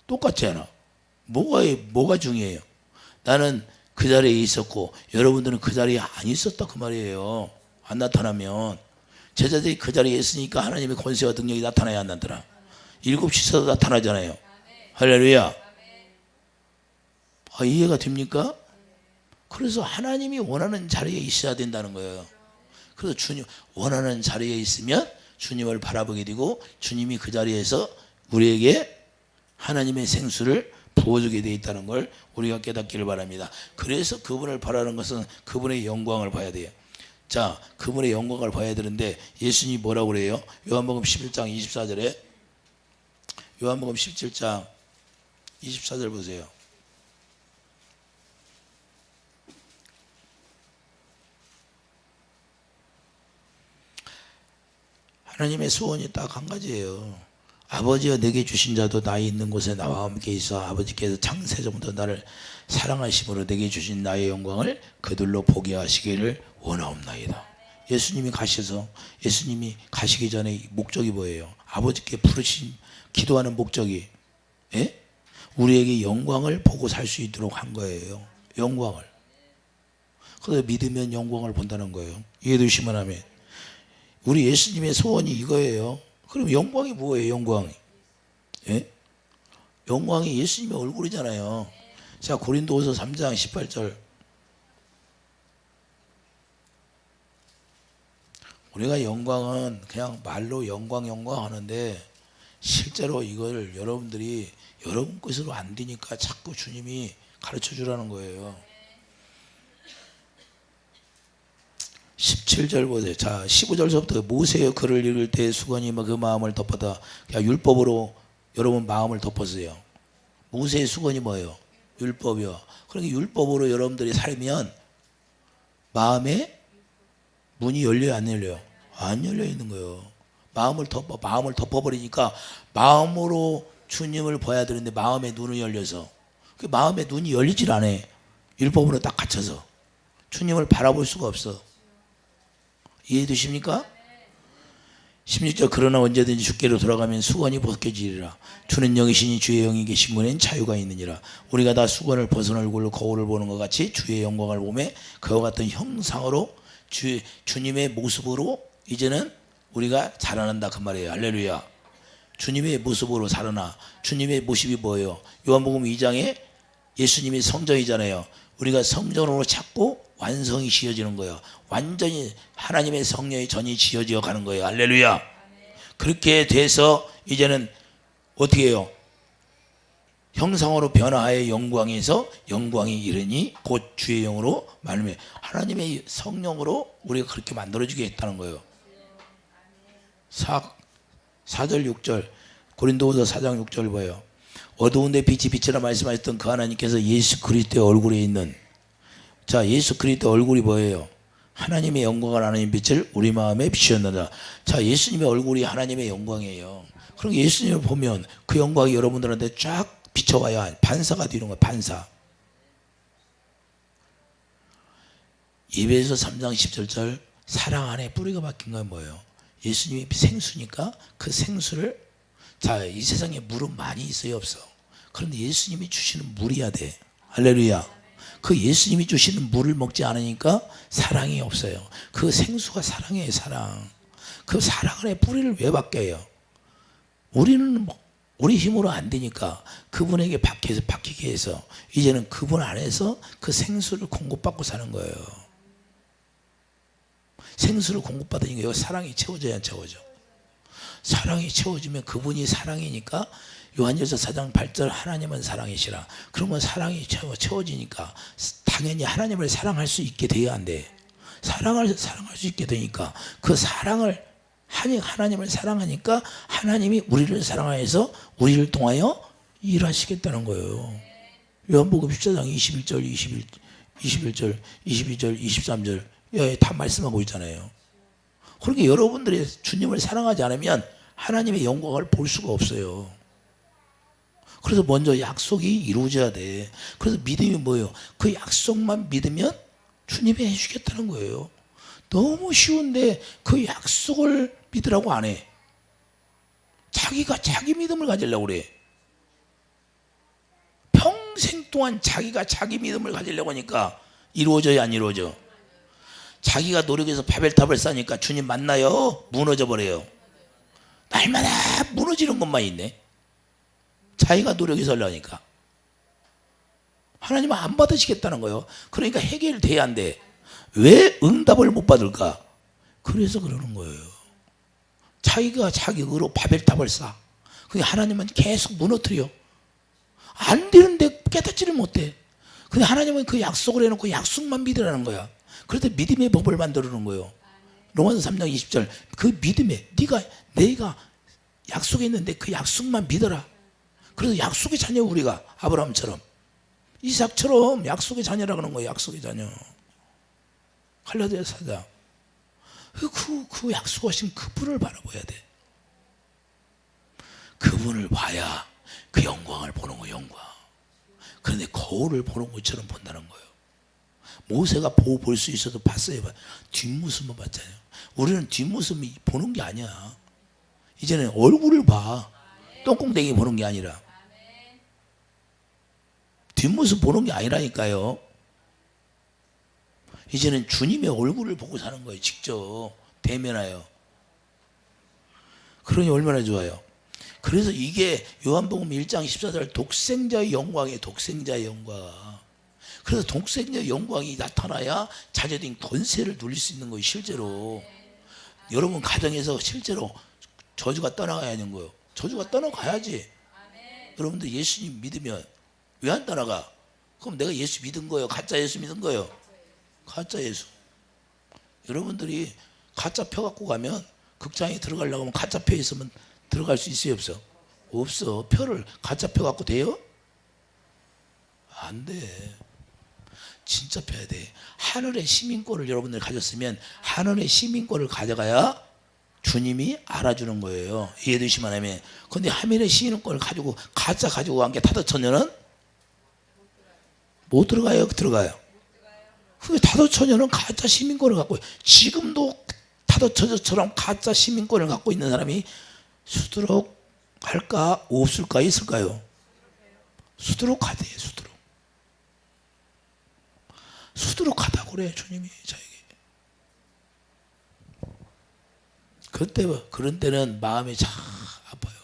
똑같잖아. 뭐가 중요해요? 나는 그 자리에 있었고 여러분들은 그 자리에 안 있었다 그 말이에요. 안 나타나면 제자들이 그 자리에 있으니까 하나님의 권세와 능력이 나타나야 안 나타나. 7시서도 나타나잖아요. 할렐루야. 이해가 됩니까? 그래서 하나님이 원하는 자리에 있어야 된다는 거예요. 그래서 주님 원하는 자리에 있으면 주님을 바라보게 되고 주님이 그 자리에서 우리에게 하나님의 생수를 부어주게 되어 있다는 걸 우리가 깨닫기를 바랍니다. 그래서 그분을 바라는 것은 그분의 영광을 봐야 돼요. 자, 그분의 영광을 봐야 되는데 예수님이 뭐라고 그래요? 요한복음 11장 24절에 요한복음 17장 24절 보세요. 하나님의 소원이 딱 한 가지예요. 아버지가 내게 주신 자도 나의 있는 곳에 나와 함께 있어 아버지께서 창세전부터 나를 사랑하심으로 내게 주신 나의 영광을 그들로 보게 하시기를 원하옵나이다. 예수님이 가시기 전에 목적이 뭐예요? 아버지께 부르신 기도하는 목적이 우리에게 영광을 보고 살 수 있도록 한 거예요. 영광을. 그래서 믿으면 영광을 본다는 거예요. 이해되시면 아멘. 우리 예수님의 소원이 이거예요. 그럼 영광이 뭐예요? 영광이 영광이 예수님의 얼굴이잖아요. 자, 고린도후서 3장 18절. 우리가 영광은 그냥 말로 영광 하는데 실제로 이걸 여러분들이 여러분 것으로 안 되니까 자꾸 주님이 가르쳐 주라는 거예요. 17절 보세요. 자, 15절서부터 모세의 글을 읽을 때 수건이 그 마음을 덮었다. 그냥 율법으로 여러분 마음을 덮었어요. 모세의 수건이 뭐예요? 율법이요. 그러니까 율법으로 여러분들이 살면 마음에 문이 열려요, 안 열려요? 안 열려 있는 거예요. 마음을 덮어버리니까 마음으로 주님을 봐야 되는데 마음의 눈이 열려서 그 마음의 눈이 열리질 않아. 율법으로 딱 갇혀서 주님을 바라볼 수가 없어. 이해되십니까? 16절 그러나 언제든지 주께로 돌아가면 수건이 벗겨지리라. 주는 영이시니 주의 영이 계신 분엔 자유가 있느니라. 우리가 다 수건을 벗은 얼굴로 거울을 보는 것 같이 주의 영광을 보매 그와 같은 형상으로 주님의 모습으로 이제는 우리가 자라난다 그 말이에요. 할렐루야. 주님의 모습으로 자라나. 주님의 모습이 뭐예요? 요한복음 2장에 예수님이 성전이잖아요. 우리가 성전으로 찾고 완성이 지어지는 거예요. 완전히 하나님의 성령의 전이 지어져 가는 거예요. 할렐루야. 그렇게 돼서 이제는 어떻게 해요? 형상으로 변화하여 영광에서 영광이 이르니 곧 주의 영으로 말미암아 하나님의 성령으로 우리가 그렇게 만들어지게 했다는 거예요. 4절 6절 고린도후서 4장 6절 봐요. 어두운데 빛이 빛이라 말씀하셨던 그 하나님께서 예수 그리스도의 얼굴에 있는 자 예수 그리스도 얼굴이 뭐예요? 하나님의 영광을 하나님 빛을 우리 마음에 비추었느니라. 자 예수님의 얼굴이 하나님의 영광이에요. 그럼 예수님을 보면 그 영광이 여러분들한테 쫙 비춰와야 반사가 되는 거예요. 반사. 예배에서 3장 17절 사랑 안에 뿌리가 박힌 건 뭐예요? 예수님이 생수니까 그 생수를 자 이 세상에 물은 많이 있어요 없어? 그런데 예수님이 주시는 물이야 돼. 할렐루야. 그 예수님이 주시는 물을 먹지 않으니까 사랑이 없어요. 그 생수가 사랑이에요. 사랑. 그 사랑 안에 뿌리를 왜 박혀요? 우리는 우리 힘으로 안 되니까 그분에게 박히게 해서 이제는 그분 안에서 그 생수를 공급받고 사는 거예요. 생수를 공급받으니까 여기 사랑이 채워져야 안 채워져? 사랑이 채워지면 그분이 사랑이니까 요한일서 4장 8절 하나님은 사랑이시라. 그러면 사랑이 채워지니까 당연히 하나님을 사랑할 수 있게 돼야 안 돼. 사랑할 수 있게 되니까 그 사랑을 하나님을 사랑하니까 하나님이 우리를 사랑하여서 우리를 통하여 일하시겠다는 거예요. 요한복음 14장 21절 21절 22절 23절 다 말씀하고 있잖아요. 그러니까 여러분들이 주님을 사랑하지 않으면 하나님의 영광을 볼 수가 없어요. 그래서 먼저 약속이 이루어져야 돼. 그래서 믿음이 뭐예요? 그 약속만 믿으면 주님이 해주겠다는 거예요. 너무 쉬운데 그 약속을 믿으라고 안 해. 자기가 자기 믿음을 가지려고 그래. 평생 동안 자기가 자기 믿음을 가지려고 하니까 이루어져야 안 이루어져? 자기가 노력해서 바벨탑을 쌓으니까 주님 만나요? 무너져 버려요. 날마다 무너지는 것만 있네. 자기가 노력해서 하려니까. 하나님은 안 받으시겠다는 거예요. 그러니까 해결돼야 한대. 왜 응답을 못 받을까? 그래서 그러는 거예요. 자기가 자기 의로 바벨탑을 쌓아. 그게 하나님은 계속 무너뜨려. 안 되는데 깨닫지를 못해. 근데 하나님은 그 약속을 해놓고 약속만 믿으라는 거야. 그래서 믿음의 법을 만들어 놓은 거예요. 로마서 3장 20절 그 믿음에 내가 약속했는데 그 약속만 믿어라. 그래서 약속의 자녀 우리가 아브라함처럼 이삭처럼 약속의 자녀라 그러는 거예요. 약속의 자녀. 갈라디아 4장 그 약속하신 그분을 바라봐야 돼. 그분을 봐야 그 영광을 보는 거예요. 영광. 그런데 거울을 보는 것처럼 본다는 거예요. 모세가 볼 수 있어도 봤어요. 뒷모습만 봤잖아요. 우리는 뒷모습이 보는 게 아니야. 이제는 얼굴을 봐. 똥공댕이 보는 게 아니라. 뒷모습 보는 게 아니라니까요. 이제는 주님의 얼굴을 보고 사는 거예요. 직접 대면하여. 그러니 얼마나 좋아요. 그래서 이게 요한복음 1장 14절 독생자의 영광이에요. 독생자의 영광. 그래서 독생자의 영광이 나타나야 자녀들이 권세를 누릴 수 있는 거예요. 실제로. 여러분 가정에서 실제로 저주가 떠나가야 하는 거예요. 저주가 떠나가야지. 여러분들 예수님 믿으면 왜 안 떠나가? 그럼 내가 예수 믿은 거예요? 가짜 예수 믿은 거예요? 가짜 예수. 여러분들이 가짜 표 갖고 가면 극장에 들어가려고 하면 가짜 표 있으면 들어갈 수 있어요? 없어? 없어. 표를 가짜 표 갖고 돼요? 안 돼. 진짜 펴야 돼. 하늘의 시민권을 여러분들 가졌으면 하늘의 시민권을 가져가야 주님이 알아주는 거예요. 이해되시면 하면. 근데 하늘의 시민권을 가지고 가짜 가지고 간 게 타도처녀는 못 들어가요? 들어가요? 그 타도처녀는 가짜 시민권을 갖고 지금도 타도처녀처럼 가짜 시민권을 갖고 있는 사람이 수두룩 할까? 없을까? 있을까요? 수두룩 하대요. 수두룩. 수두룩하다고 그래 주님이 자에게. 그런 때는 마음이 참 아파요.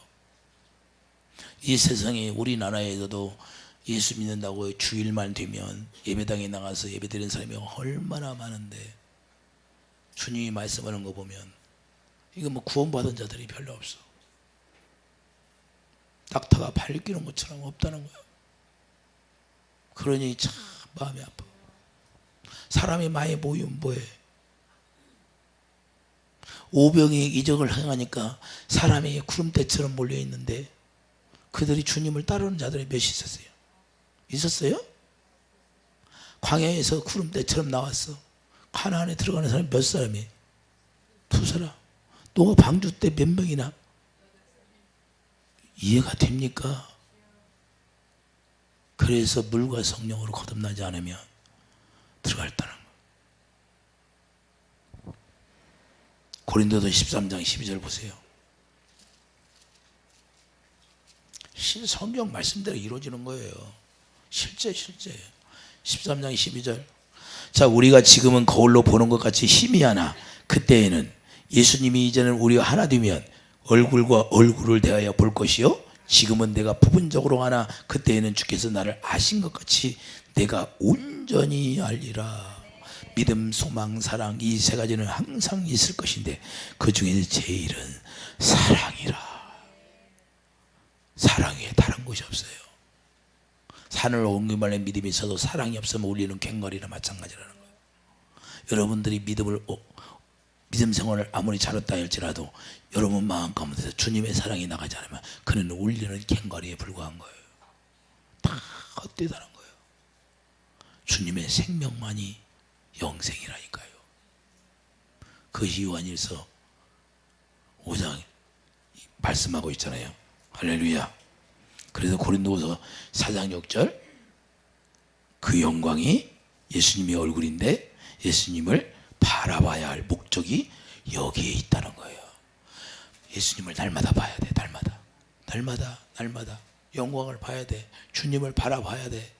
이 세상에 우리나라에서도 예수 믿는다고 주일만 되면 예배당에 나가서 예배드리는 사람이 얼마나 많은데 주님이 말씀하는 거 보면 이거 뭐 구원받은 자들이 별로 없어. 낙타가 발기는 것처럼 없다는 거야. 그러니 참 마음이 아파. 사람이 많이 모이면 뭐해? 오병이 이적을 행하니까 사람이 구름대처럼 몰려있는데 그들이 주님을 따르는 자들이 몇이 있었어요? 있었어요? 광야에서 구름대처럼 나왔어. 가나안에 들어가는 사람이 몇 사람이? 2사람. 노아 방주 때 몇 명이나? 이해가 됩니까? 그래서 물과 성령으로 거듭나지 않으면 들어갔다는 거예요. 고린도서 13장 12절 보세요. 성경 말씀대로 이루어지는 거예요. 실제 13장 12절. 자, 우리가 지금은 거울로 보는 것 같이 희미하나 그때에는 예수님이 이제는 우리와 하나 되면 얼굴과 얼굴을 대하여 볼 것이요 지금은 내가 부분적으로 하나 그때에는 주께서 나를 아신 것 같이 내가 온전히 알리라. 믿음, 소망, 사랑 이 세 가지는 항상 있을 것인데 그 중에서 제일은 사랑이라. 사랑 외에 다른 것이 없어요. 산을 옮기말에 믿음이 있어도 사랑이 없으면 울리는 괭거리나 마찬가지라는 거예요. 여러분들이 믿음 생활을 아무리 잘했다 할지라도 여러분 마음 가운데서 주님의 사랑이 나가지 않으면 그는 울리는 괭거리에 불과한 거예요. 다 헛되다는 거예요. 주님의 생명만이 영생이라니까요. 그 요한일서 5장 말씀하고 있잖아요. 할렐루야. 그래서 고린도후서 4장 6절 그 영광이 예수님의 얼굴인데 예수님을 바라봐야 할 목적이 여기에 있다는 거예요. 예수님을 날마다 봐야 돼. 날마다 영광을 봐야 돼. 주님을 바라봐야 돼.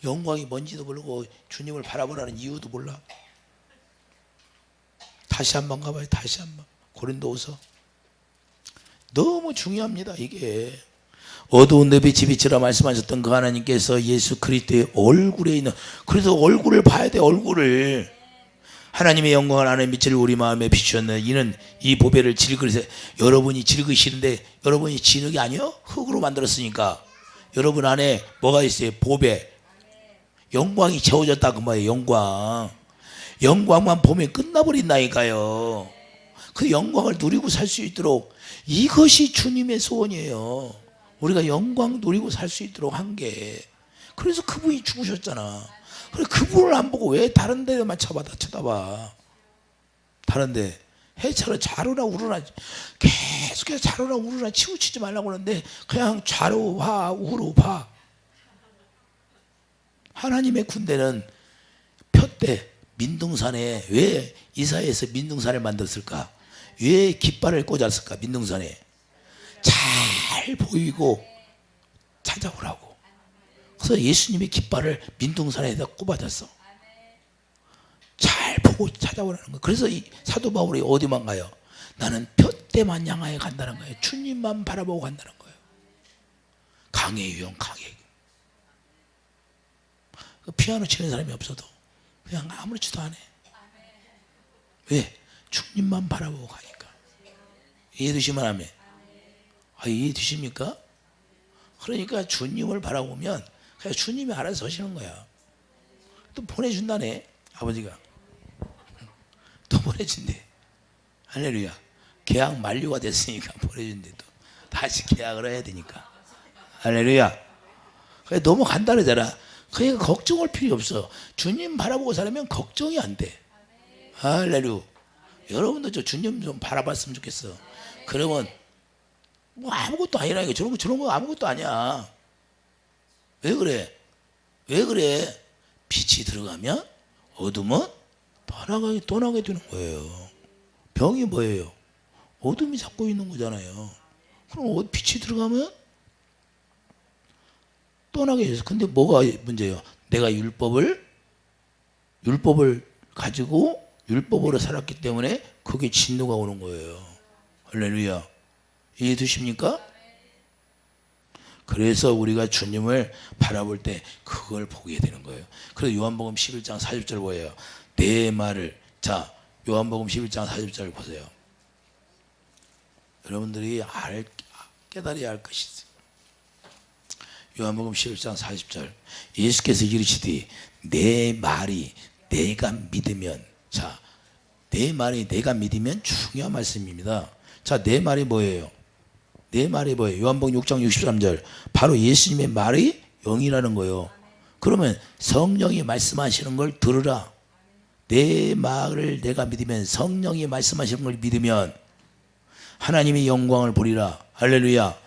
영광이 뭔지도 모르고 주님을 바라보라는 이유도 몰라. 다시 한번 가봐요. 다시 한번 고린도후서. 너무 중요합니다. 이게 어두운 내 빛이 비치라 말씀하셨던 그 하나님께서 예수 그리스도의 얼굴에 있는, 그래서 얼굴을 봐야 돼. 얼굴을. 하나님의 영광을 아는 빛을 우리 마음에 비추셨네. 이는 이 보배를 질그릇에, 여러분이 질그시는데 여러분이 진흙이 아니요? 흙으로 만들었으니까 여러분 안에 뭐가 있어요? 보배. 영광이 채워졌다 그 말이에요. 영광. 영광만 보면 끝나버린다니까요. 그 영광을 누리고 살 수 있도록, 이것이 주님의 소원이에요. 우리가 영광 누리고 살 수 있도록 한 게. 그래서 그분이 죽으셨잖아. 그래, 그분을 안 보고 왜 다른 데만 쳐다봐. 다른 데 해처럼 좌로나 우로나 계속해서 좌로나 우로나 치우치지 말라고 하는데 그냥 좌로 봐 우로 봐. 하나님의 군대는 표대 민둥산에, 왜 이사야에서 민둥산을 만들었을까? 왜 깃발을 꽂았을까? 민둥산에 잘 보이고 찾아오라고. 그래서 예수님의 깃발을 민둥산에다 꼽아줬어. 잘 보고 찾아오라는 거예요. 그래서 이 사도 바울이 어디만 가요? 나는 표대만 향하여 간다는 거예요. 주님만 바라보고 간다는 거예요. 강의 유형, 강의. 피아노 치는 사람이 없어도 그냥 아무렇지도 않아. 왜? 주님만 바라보고 가니까. 이해되시면 하면. 이해되십니까? 그러니까 주님을 바라보면 그냥 주님이 알아서 하시는 거야. 또 보내준다네. 아버지가 또 보내준대. 할렐루야. 계약 만료가 됐으니까 보내준대. 또 다시 계약을 해야 되니까. 할렐루야. 그래 넘어간다 그러잖아. 그러니까 걱정할 필요 없어. 주님 바라보고 살면 걱정이 안 돼. 할렐루야. 여러분도 저 주님 좀 바라봤으면 좋겠어. 그러면 뭐 아무것도 아니라니까. 저런 거 아무것도 아니야. 왜 그래? 빛이 들어가면 어둠은 떠나게 되는 거예요. 병이 뭐예요? 어둠이 잡고 있는 거잖아요. 그럼 빛이 들어가면 떠나게 돼서. 근데 뭐가 문제예요? 내가 율법을 가지고 율법으로 살았기 때문에 그게 진노가 오는 거예요. 할렐루야. 이해되십니까? 그래서 우리가 주님을 바라볼 때 그걸 보게 되는 거예요. 그래서 요한복음 11장 40절 보여요. 내 말을. 자, 요한복음 11장 40절 보세요. 여러분들이 깨달아야 할 것이 있어요. 요한복음 11장 40절. 예수께서 이르시되 내 말이 내가 믿으면. 자, 내 말이 내가 믿으면 중요한 말씀입니다. 자, 내 말이 뭐예요? 내 말이 뭐예요? 요한복음 6장 63절. 바로 예수님의 말이 영이라는 거예요. 그러면 성령이 말씀하시는 걸 들으라. 내 말을 내가 믿으면, 성령이 말씀하시는 걸 믿으면 하나님의 영광을 보리라. 할렐루야.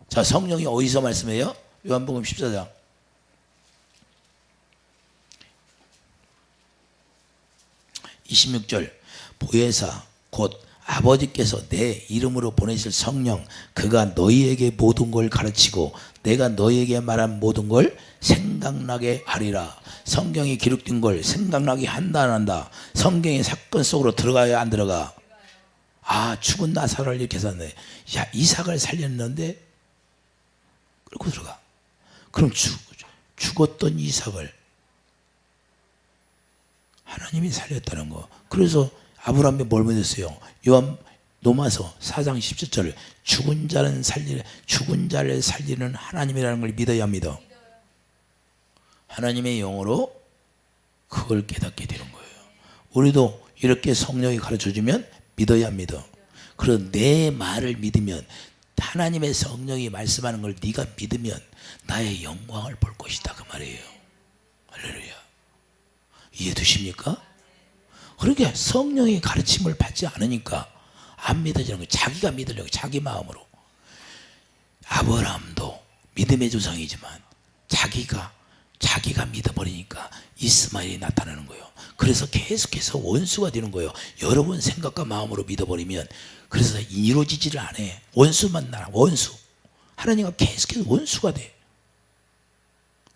자, 성령이 어디서 말씀해요? 요한복음 14장 26절. 보혜사 곧 아버지께서 내 이름으로 보내실 성령, 그가 너희에게 모든 걸 가르치고 내가 너희에게 말한 모든 걸 생각나게 하리라. 성경이 기록된 걸 생각나게 한다 안 한다? 성경의 사건 속으로 들어가야 안 들어가? 죽은 나사로를 이렇게 살았네. 야, 이삭을 살렸는데 끌고 들어가. 그럼 죽었던 이삭을 하나님이 살렸다는 거. 그래서 아브라함이 뭘 믿었어요? 로마서 4장 17절. 죽은 자를 살리는 하나님이라는 걸 믿어야 믿어. 하나님의 영으로 그걸 깨닫게 되는 거예요. 우리도 이렇게 성령이 가르쳐주면 믿어야 믿어. 그런 내 말을 믿으면, 하나님의 성령이 말씀하는 걸 네가 믿으면 나의 영광을 볼 것이다 그 말이에요. 할렐루야. 이해되십니까? 그러니까 성령의 가르침을 받지 않으니까 안 믿어지는 거예요. 자기가 믿으려고, 자기 마음으로. 아브라함도 믿음의 조상이지만 자기가 믿어버리니까 이스마엘이 나타나는 거예요. 그래서 계속해서 원수가 되는 거예요. 여러분 생각과 마음으로 믿어버리면, 그래서 이루어지지를 않아. 원수만 나라. 원수. 하나님과 계속해서 원수가 돼.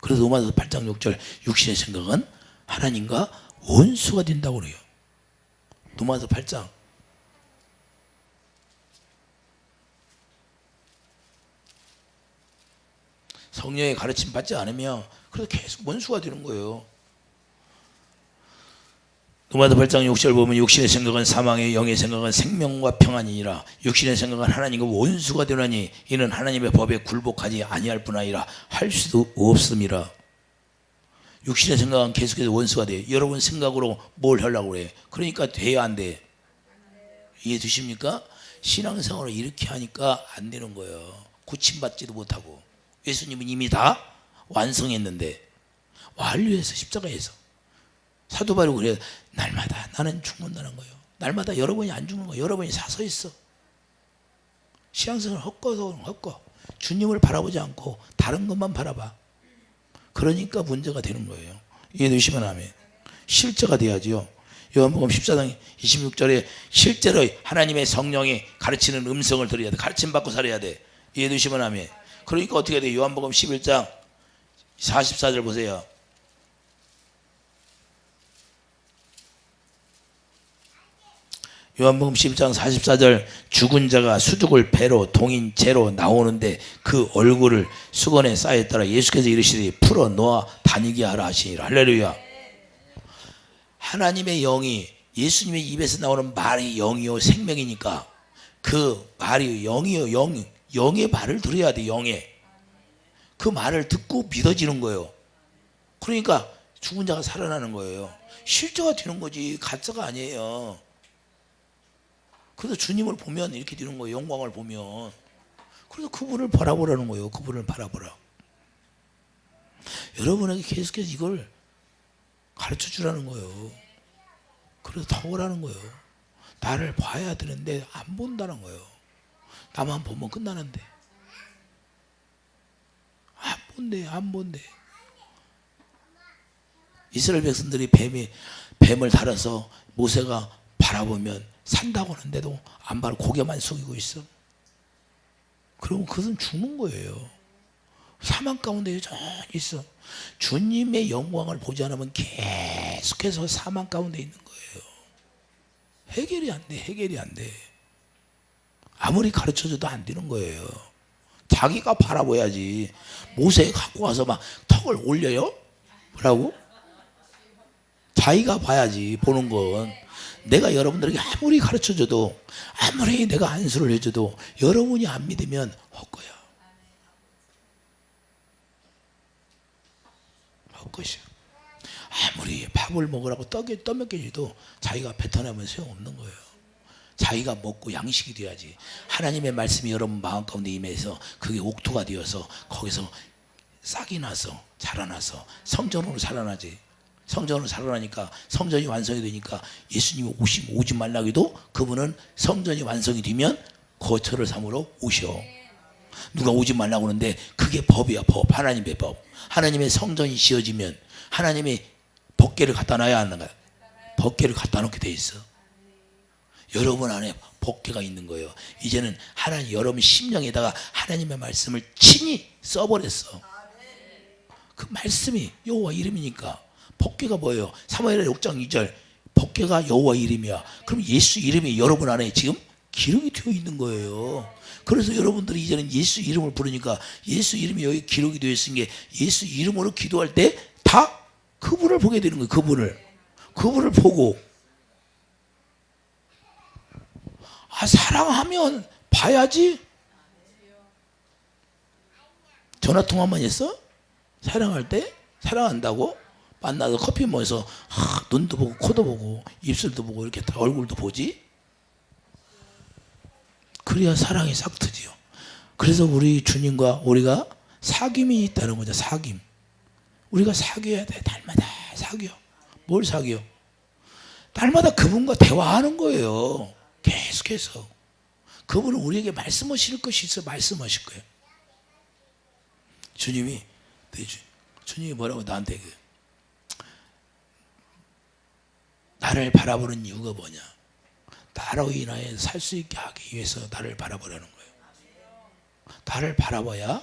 그래서 로마서 8장 6절. 육신의 생각은 하나님과 원수가 된다고 그래요. 로마서 8장. 성령의 가르침 받지 않으면 그래서 계속 원수가 되는 거예요. 로마서 8장 6절 보면 육신의 생각은 사망의, 영의 생각은 생명과 평안이니라. 육신의 생각은 하나님과 원수가 되나니 이는 하나님의 법에 굴복하지 아니할 뿐 아니라 할 수도 없음이라. 육신의 생각은 계속해서 원수가 돼. 여러분 생각으로 뭘 하려고 그래. 그러니까 돼야 안 돼. 이해되십니까? 신앙생활을 이렇게 하니까 안 되는 거예요. 고침받지도 못하고. 예수님은 이미 다 완성했는데 완료해서 십자가에서. 사도 바울이 그래요. 날마다 나는 죽는다는 거예요. 날마다 여러분이 안 죽는 거예요. 여러분이 사서 있어. 신앙생활 헛거 주님을 바라보지 않고 다른 것만 바라봐. 그러니까 문제가 되는 거예요. 이해되시면 아멘. 실제가 돼야지요. 요한복음 14장 26절에 실제로 하나님의 성령이 가르치는 음성을 들어야 돼. 가르침 받고 살아야 돼. 이해되시면 아멘. 그러니까 어떻게 돼? 요한복음 11장 44절 보세요. 요한복음 11장 44절 죽은 자가 수죽을 배로 동인 채로 나오는데 그 얼굴을 수건에 쌓였더라. 예수께서 이르시되 풀어 놓아 다니게 하라 하시니라. 할렐루야. 하나님의 영이 예수님의 입에서 나오는 말이 영이요 생명이니까 그 말이 영이요 영의 말을 들어야 돼. 영의 그 말을 듣고 믿어지는 거예요. 그러니까 죽은 자가 살아나는 거예요. 실제가 되는 거지 가짜가 아니에요. 그래서 주님을 보면 이렇게 되는 거예요. 영광을 보면. 그래서 그분을 바라보라는 거예요. 그분을 바라보라. 여러분에게 계속해서 이걸 가르쳐 주라는 거예요. 그래서 더 오라는 거예요. 나를 봐야 되는데 안 본다는 거예요. 나만 보면 끝나는데. 안 본대. 이스라엘 백성들이 뱀을 달아서 모세가 바라보면 산다고 하는데도 안 바로 고개만 숙이고 있어. 그러면 그것은 죽는 거예요. 사망 가운데 여전히 있어. 주님의 영광을 보지 않으면 계속해서 사망 가운데 있는 거예요. 해결이 안 돼. 아무리 가르쳐줘도 안 되는 거예요. 자기가 바라봐야지. 모세 갖고 와서 막 턱을 올려요? 뭐라고? 자기가 봐야지. 보는 건. 내가 여러분들에게 아무리 가르쳐줘도 아무리 내가 안수를 해줘도 여러분이 안 믿으면 헛거야. 헛것이야. 아무리 밥을 먹으라고 떠먹여줘도 자기가 뱉어내면 소용없는 거예요. 자기가 먹고 양식이 돼야지. 하나님의 말씀이 여러분 마음 가운데 임해서 그게 옥토가 되어서 거기서 싹이 나서 자라나서 성전으로 자라나지. 성전으로 살아나니까 성전이 완성이 되니까 예수님이 오지 말라고 해도 그분은 성전이 완성이 되면 거처를 삼으러 오셔. 누가 오지 말라고 하는데 그게 법이야. 법. 하나님의 법. 하나님의 성전이 지어지면 하나님의 법궤를 갖다 놔야 하는 거야. 법궤를 갖다 놓게 돼 있어. 여러분 안에 법궤가 있는 거예요. 이제는 하나님 여러분 심령에다가 하나님의 말씀을 친히 써버렸어. 그 말씀이 여호와 이름이니까. 법궤가 뭐예요? 사무엘하 6장 2절 법궤가 여호와 이름이야. 그럼 예수 이름이 여러분 안에 지금 기록이 되어 있는 거예요. 그래서 여러분들이 이제는 예수 이름을 부르니까 예수 이름이 여기 기록이 되어 있는 게 예수 이름으로 기도할 때 다 그분을 보게 되는 거예요. 그분을 보고 사랑하면 봐야지. 전화통화만 했어? 사랑할 때? 사랑한다고? 만나서 커피 먹어서 눈도 보고 코도 보고 입술도 보고 이렇게 다 얼굴도 보지. 그래야 사랑이 싹트지요. 그래서 우리 주님과 우리가 사귐이 있다는 거죠. 사귐. 우리가 사귀어야 돼. 날마다 사귀어. 뭘 사귀어? 날마다 그분과 대화하는 거예요. 계속해서. 그분은 우리에게 말씀하실 것이 있어. 말씀하실 거예요. 주님이 뭐라고 나한테 나를 바라보는 이유가 뭐냐? 나로 인하여 살 수 있게 하기 위해서 나를 바라보라는 거예요. 나를 바라봐야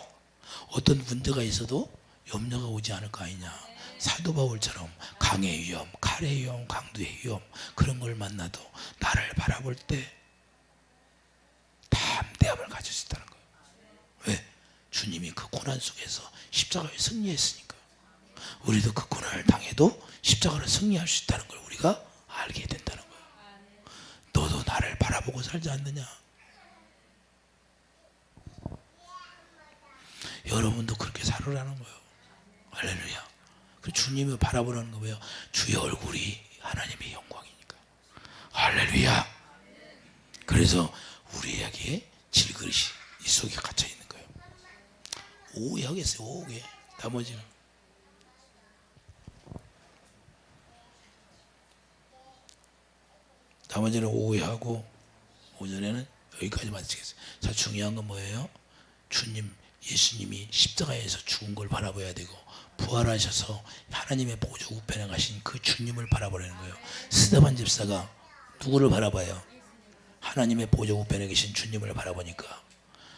어떤 문제가 있어도 염려가 오지 않을 거 아니냐. 사도 바울처럼 강의 위험, 칼의 위험, 강도의 위험 그런 걸 만나도 나를 바라볼 때 담대함을 가질 수 있다는 거예요. 왜? 주님이 그 고난 속에서 십자가에 승리했으니까 우리도 그 고난을 당해도 십자가를 승리할 수 있다는 걸 우리가 알게 된다는 거예요. 너도 나를 바라보고 살지 않느냐? 여러분도 그렇게 살으라는 거예요. 할렐루야. 그 주님을 바라보는 거예요. 주의 얼굴이 하나님의 영광이니까. 할렐루야. 그래서 우리에게 질그릇이 이 속에 갇혀 있는 거예요. 오해하겠어요. 오해. 나머지는 오해하고 오전에는 여기까지 마치겠어요. 자, 중요한 건 뭐예요? 주님, 예수님이 십자가에서 죽은 걸 바라봐야 되고 부활하셔서 하나님의 보좌 우편에 가신 그 주님을 바라보라는 거예요. 스데반 집사가 누구를 바라봐요? 하나님의 보좌 우편에 계신 주님을 바라보니까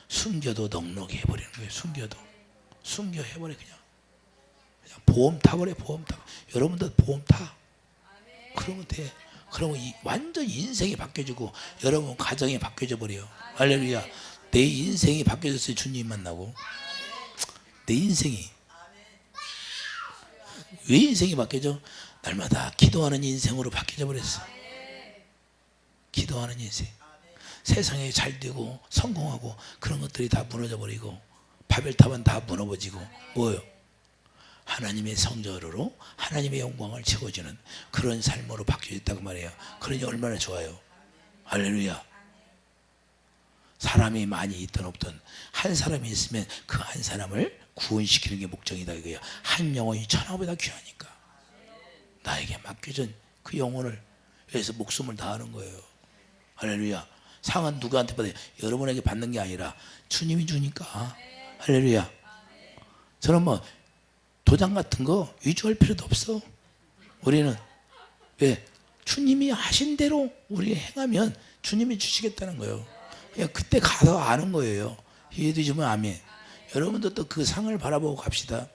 숨겨도 넉넉히 해버리는 거예요. 숨겨 해버려. 그냥 보험 타버려. 보험 타. 여러분들 보험 타. 그러면 돼. 그러면 완전 인생이 바뀌어지고 여러분 가정이 바뀌어져 버려요. 할렐루야. 내 인생이 바뀌어졌어요. 주님 만나고. 내 인생이. 왜 인생이 바뀌어져? 날마다 기도하는 인생으로 바뀌어져 버렸어. 기도하는 인생. 세상에 잘 되고 성공하고 그런 것들이 다 무너져 버리고 바벨탑은 다 무너버지고 뭐예요? 하나님의 성전으로 하나님의 영광을 채워주는 그런 삶으로 바뀌어졌다고 말해요. 그러니 얼마나 좋아요. 할렐루야. 사람이 많이 있든 없든 한 사람이 있으면 그 한 사람을 구원시키는 게 목적이다 이거야. 한 영혼이 천하보다 귀하니까 나에게 맡겨진 그 영혼을 위해서 목숨을 다하는 거예요. 할렐루야. 상은 누구한테 받아요? 여러분에게 받는 게 아니라 주님이 주니까. 할렐루야. 저는 뭐 도장 같은 거 위조할 필요도 없어. 우리는 왜? 주님이 하신 대로 우리 행하면 주님이 주시겠다는 거예요. 그냥 그때 가서 아는 거예요. 이해되시면 아멘. 여러분도 또 그 상을 바라보고 갑시다.